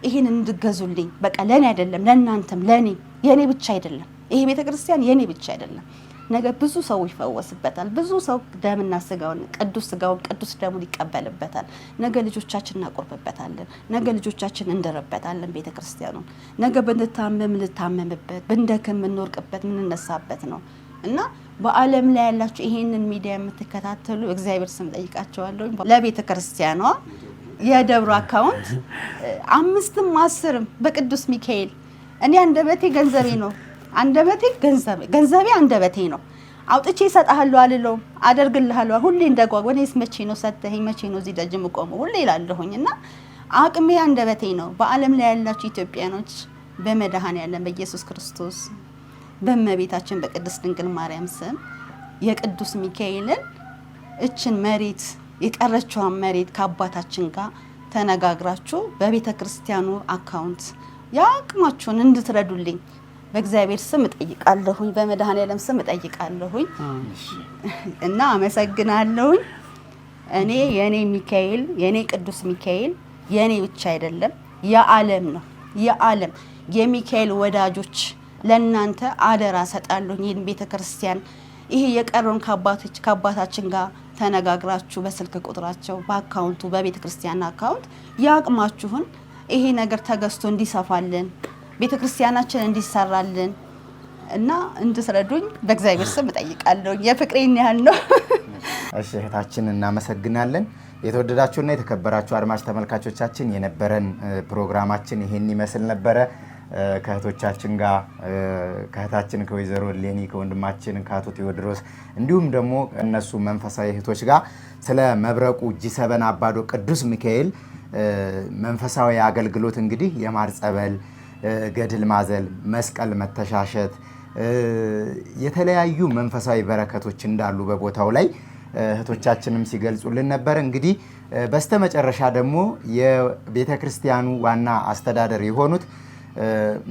ይሄን እንድገዙልኝ። በቃ ለኔ አይደለም ለእናንተም ለኔ የኔ ብቻ አይደለም። ይሄ ቤተክርስቲያን የኔ ብቻ አይደለም። ነገ ብዙ ሰው ይፈወስበታል። ብዙ ሰው ደምና ስጋውን ቅዱስ ደሙን ይቀበልበታል። ነገ ልጆቻችን እናቆርብበታለን። ነገ ልጆቻችን እንደረበታለን። ቤተክርስቲያኑን ነገ ብንታመም ልታመምበት፣ ብንደክም እንወርቅበት፣ ምንነሳበት ነው እና በዓለም ላይ ያላችሁ ይሄንን ሚዲያ የምትከታተሉ እግዚአብሔር ስም ጠይቃቸዋለሁ። ለቤተክርስቲያኗ የደብሩ አካውንት 5ም 10ም በቅዱስ ሚካኤል እኔ አንደበቴ ገንዘቤ ነው። ገንዘቤ አንደበቴ ነው። አውጥቼ እሰጥሃለሁ አልለውም፣ አደርግልሃለሁ ሁሌ እንደጓጓኔስ መቼ ነው ሰጥተኸኝ፣ መቼ ነው እዚህ ደጅ የምቆመው ሁሌ እላለሁኝና አቅሜ አንደበቴ ነው። በዓለም ላይ ያላችሁ ኢትዮጵያኖች በመድኃኔዓለም በኢየሱስ ክርስቶስ በእመቤታችን በቅድስት ድንግል ማርያም ስም የቅዱስ ሚካኤልን እችን መሬት የቀረችዋን መሬት ከአባታችን ጋር ተነጋግራችሁ በቤተ ክርስቲያኑ አካውንት ያቅማችሁን እንድትረዱልኝ በእግዚአብሔር ስም እጠይቃለሁኝ፣ በመድኃኔዓለም ስም እጠይቃለሁኝ እና አመሰግናለሁኝ። እኔ የኔ ሚካኤል የኔ ቅዱስ ሚካኤል የኔ ብቻ አይደለም የዓለም ነው። የዓለም የሚካኤል ወዳጆች ለእናንተ አደራ ሰጣለሁ። ይህን ቤተክርስቲያን ይሄ የቀረውን ከአባታችን ጋር ተነጋግራችሁ በስልክ ቁጥራቸው በአካውንቱ በቤተክርስቲያን አካውንት ያቅማችሁን ይሄ ነገር ተገዝቶ እንዲሰፋልን ቤተክርስቲያናችን እንዲሰራልን እና እንድትረዱኝ በእግዚአብሔር ስም እጠይቃለሁ። የፍቅሬን ያህል ነው። እሺ እህታችን እናመሰግናለን። የተወደዳችሁና የተከበራችሁ አድማጭ ተመልካቾቻችን የነበረን ፕሮግራማችን ይሄን ይመስል ነበረ። ከእህቶቻችን ጋር ከእህታችን ከወይዘሮ ሌኒ ከወንድማችን ከአቶ ቴዎድሮስ እንዲሁም ደግሞ እነሱ መንፈሳዊ እህቶች ጋር ስለ መብረቁ ጂ7 አባዶ ቅዱስ ሚካኤል መንፈሳዊ አገልግሎት እንግዲህ የማር ጸበል፣ ገድል ማዘል፣ መስቀል መተሻሸት የተለያዩ መንፈሳዊ በረከቶች እንዳሉ በቦታው ላይ እህቶቻችንም ሲገልጹልን ነበር። እንግዲህ በስተመጨረሻ ደግሞ የቤተክርስቲያኑ ዋና አስተዳደር የሆኑት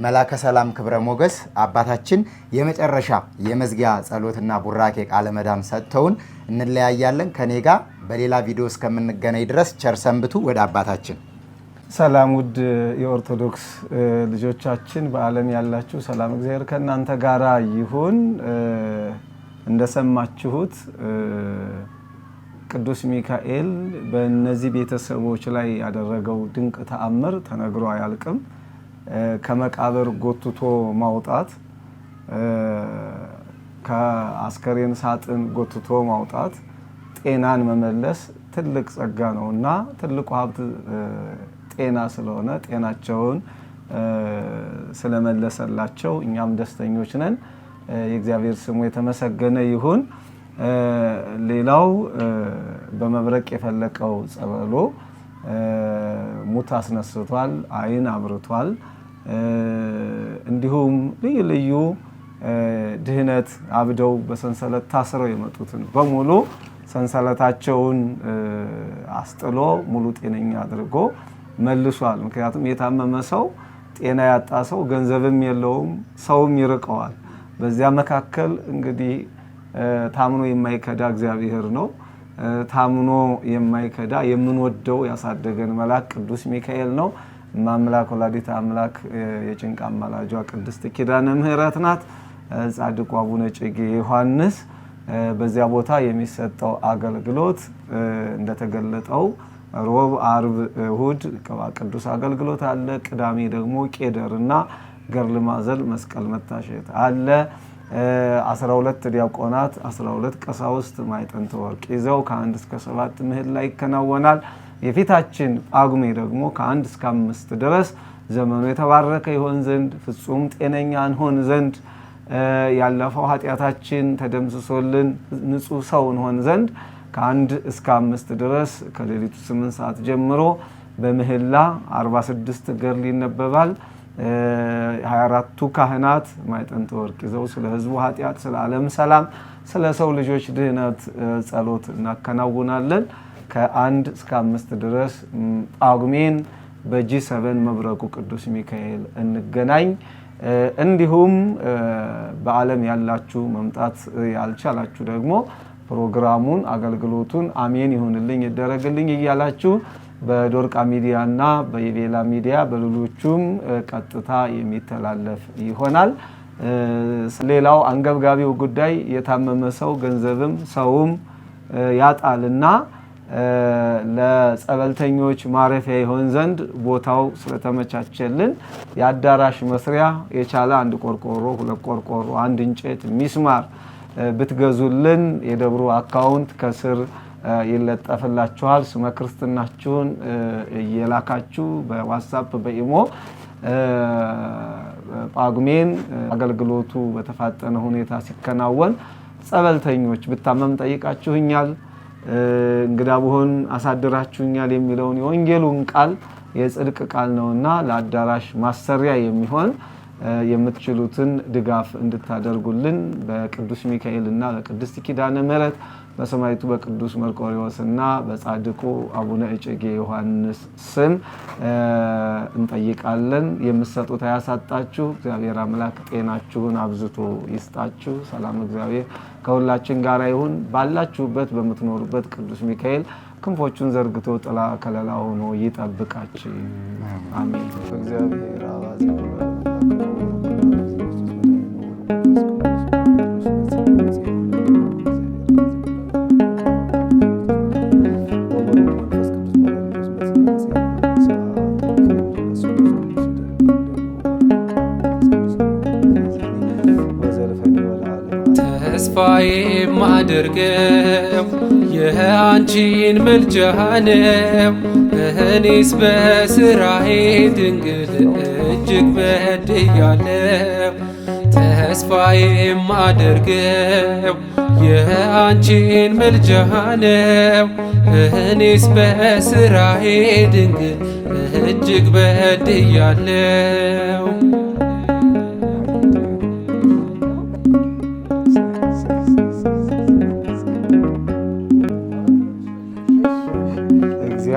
መላከ ሰላም ክብረ ሞገስ አባታችን የመጨረሻ የመዝጊያ ጸሎትና ቡራኬ ቃለ መዳም ሰጥተውን እንለያያለን። ከኔ ጋር በሌላ ቪዲዮ እስከምንገናኝ ድረስ ቸር ሰንብቱ። ወደ አባታችን። ሰላም ውድ የኦርቶዶክስ ልጆቻችን በዓለም ያላችሁ ሰላም እግዚአብሔር ከእናንተ ጋራ ይሁን። እንደሰማችሁት ቅዱስ ሚካኤል በእነዚህ ቤተሰቦች ላይ ያደረገው ድንቅ ተአምር ተነግሮ አያልቅም። ከመቃብር ጎትቶ ማውጣት፣ ከአስከሬን ሳጥን ጎትቶ ማውጣት፣ ጤናን መመለስ ትልቅ ጸጋ ነውና ትልቁ ሀብት ጤና ስለሆነ ጤናቸውን ስለመለሰላቸው እኛም ደስተኞች ነን። የእግዚአብሔር ስሙ የተመሰገነ ይሁን። ሌላው በመብረቅ የፈለቀው ጸበሎ ሙት አስነስቷል፣ አይን አብርቷል። እንዲሁም ልዩ ልዩ ድህነት አብደው በሰንሰለት ታስረው የመጡትን በሙሉ ሰንሰለታቸውን አስጥሎ ሙሉ ጤነኛ አድርጎ መልሷል። ምክንያቱም የታመመ ሰው ጤና ያጣ ሰው ገንዘብም የለውም፣ ሰውም ይርቀዋል። በዚያ መካከል እንግዲህ ታምኖ የማይከዳ እግዚአብሔር ነው። ታምኖ የማይከዳ የምንወደው ያሳደገን መልአክ ቅዱስ ሚካኤል ነው። ማምላክ ወላዲተ አምላክ የጭንቅ አማላጇ ቅድስት ኪዳነ ምሕረት ናት። ጻድቁ አቡነ እጨጌ ዮሐንስ በዚያ ቦታ የሚሰጠው አገልግሎት እንደተገለጠው ሮብ፣ አርብ፣ እሁድ ቅባ ቅዱስ አገልግሎት አለ። ቅዳሜ ደግሞ ቄደርና ገርል ማዘል መስቀል መታሸት አለ። 12 ዲያቆናት 12 ቀሳውስት ማዕጠንተ ወርቅ ይዘው ከ1 እስከ 7 ምህላ ይከናወናል። የፊታችን ጳጉሜ ደግሞ ከ1 እስከ 5 ድረስ ዘመኑ የተባረከ ይሆን ዘንድ ፍጹም ጤነኛ እንሆን ዘንድ ያለፈው ኃጢአታችን ተደምስሶልን ንጹህ ሰው እንሆን ዘንድ ከ1 እስከ 5 ድረስ ከሌሊቱ 8 ሰዓት ጀምሮ በምህላ 46 ገድል ይነበባል። 24ቱ ካህናት ማዕጠንተ ወርቅ ይዘው ስለ ሕዝቡ ኃጢአት፣ ስለ ዓለም ሰላም፣ ስለ ሰው ልጆች ድህነት ጸሎት እናከናውናለን። ከ1 እስከ 5 ድረስ ጳጉሜን በጂ7 መብረቁ ቅዱስ ሚካኤል እንገናኝ። እንዲሁም በዓለም ያላችሁ መምጣት ያልቻላችሁ ደግሞ ፕሮግራሙን አገልግሎቱን አሜን ይሁንልኝ ይደረግልኝ እያላችሁ በዶርቃ ሚዲያና በኢቬላ ሚዲያ በሌሎቹም ቀጥታ የሚተላለፍ ይሆናል። ሌላው አንገብጋቢው ጉዳይ የታመመ ሰው ገንዘብም ሰውም ያጣልና ለጸበልተኞች ማረፊያ ይሆን ዘንድ ቦታው ስለተመቻቸልን የአዳራሽ መስሪያ የቻለ 1 ቆርቆሮ 2 ቆርቆሮ 1 እንጨት ሚስማር ብትገዙልን የደብሩ አካውንት ከስር ይለጠፍላችኋል። ስመ ክርስትናችሁን እየላካችሁ በዋትስአፕ በኢሞ ጳጉሜን አገልግሎቱ በተፋጠነ ሁኔታ ሲከናወን ጸበልተኞች ብታመም ጠይቃችሁኛል፣ እንግዳ ብሆን አሳድራችሁኛል የሚለውን የወንጌሉን ቃል የጽድቅ ቃል ነውና ለአዳራሽ ማሰሪያ የሚሆን የምትችሉትን ድጋፍ እንድታደርጉልን በቅዱስ ሚካኤልና በቅድስት ኪዳነ ምሕረት በሰማዕቱ በቅዱስ መርቆሬዎስና በጻድቁ አቡነ እጨጌ ዮሐንስ ስም እንጠይቃለን። የምትሰጡት አያሳጣችሁ። እግዚአብሔር አምላክ ጤናችሁን አብዝቶ ይስጣችሁ። ሰላም እግዚአብሔር ከሁላችን ጋር ይሁን። ባላችሁበት በምትኖሩበት ቅዱስ ሚካኤል ክንፎቹን ዘርግቶ ጥላ ከለላ ሆኖ ይጠብቃችሁ። አሜን። እግዚአብሔር አባዜ ተስፋዬ ማደርገው የአንቺን ምልጃ ነው። እኔስ በስራዬ ድንግል እጅግ በድያለሁ። ተስፋዬ ማደርገው የአንቺን ምልጃ ነው። እኔስ በስራዬ ድንግል እጅግ በድያለሁ።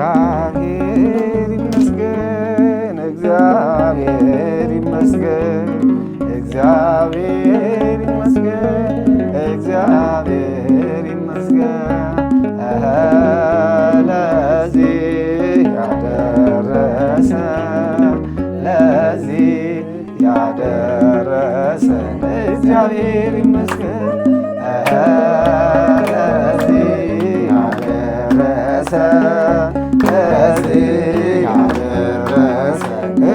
እግዚአብሔር ይመስገን፣ እግዚአብሔር ይመስገን፣ እግዚአብሔር ይመስገን፣ እግዚአብሔር ይመስገን። ለዚህ ያደረሰን ለዚህ ያደረሰን እግዚአብሔር ይመስገን።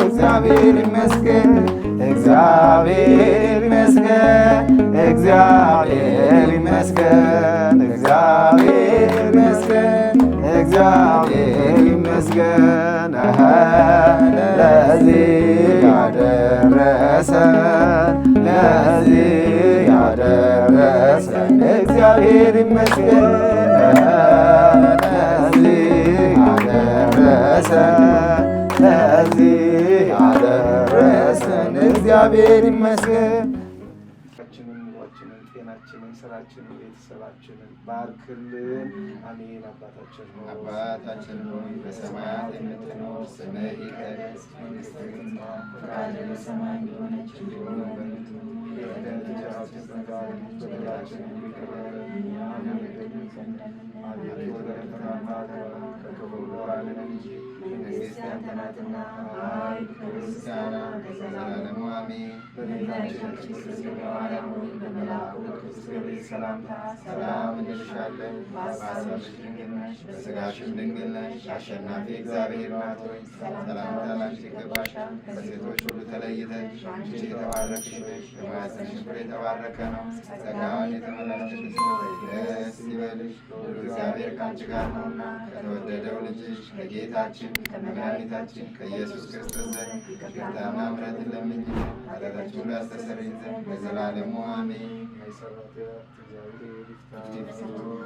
እግዚአብሔር ይመስገን፣ እግዚአብሔር ይመስገን፣ እግዚአብሔር ይመስገን፣ እግዚአብሔር ይመስገን፣ እግዚአብሔር ይመስገን። ለዚህ ያደረሰን ለዚህ ያደረሰን እግዚአብሔር ይመስገን። ለዚህ ያደረሰን እግዚአብሔር ይመስገን። ኑሯችንን፣ ጤናችንን፣ ስራችንን፣ ቤተሰባችንን ባርክልን። አሜን። አባታችን ሆይ በሰማያት የምትኖር ስምህ ይቀደስ፣ መንግሥትህ ትምጣ፣ ፈቃድህ በሰማይ እንደሆነች እንዲሁ በምድር የዕለት እንጀራችንን ስጠን ዛሬ፣ በደላችንን ይቅር በለን እኛም የበደሉንን አቤቱ ወደ ፈተና አታግባን ከክፉ ሁሉ አድነን እንጂ መንግሥት ያንተ ናትና፣ ኃይል፣ ክብር፣ ምስጋና ለዘላለሙ አሜን። በቤታችን ቅድስት ማርያም ሆይ በመልአኩ በቅዱስ ገብርኤል ሰላምታ ሰላም እንልሻለን። በሐሳብሽ ድንግል ነሽ፣ በሥጋሽም ድንግል ነሽ። አሸናፊ እግዚአብሔር እናት ሆይ ሰላምታ ላንቺ ይገባሻል። ከሴቶች ሁሉ ተለይተሽ አንቺ የተባረክሽ ነሽ፣ የማኅፀንሽ ፍሬ የተባረከ ነው። ጸጋን የተመላሽ ደስ ይበልሽ፣ እግዚአብሔር ከአንቺ ጋር ነውና ከተወደደው ልጅሽ ከጌታችን ከመድኃኒታችን ከኢየሱስ ክርስቶስ ዘንድ ይቅርታና ምሕረትን ለምኝ ኃጢአታችንን ሁሉ ያስተሰርይ ዘንድ ለዘላለሙ አሜን።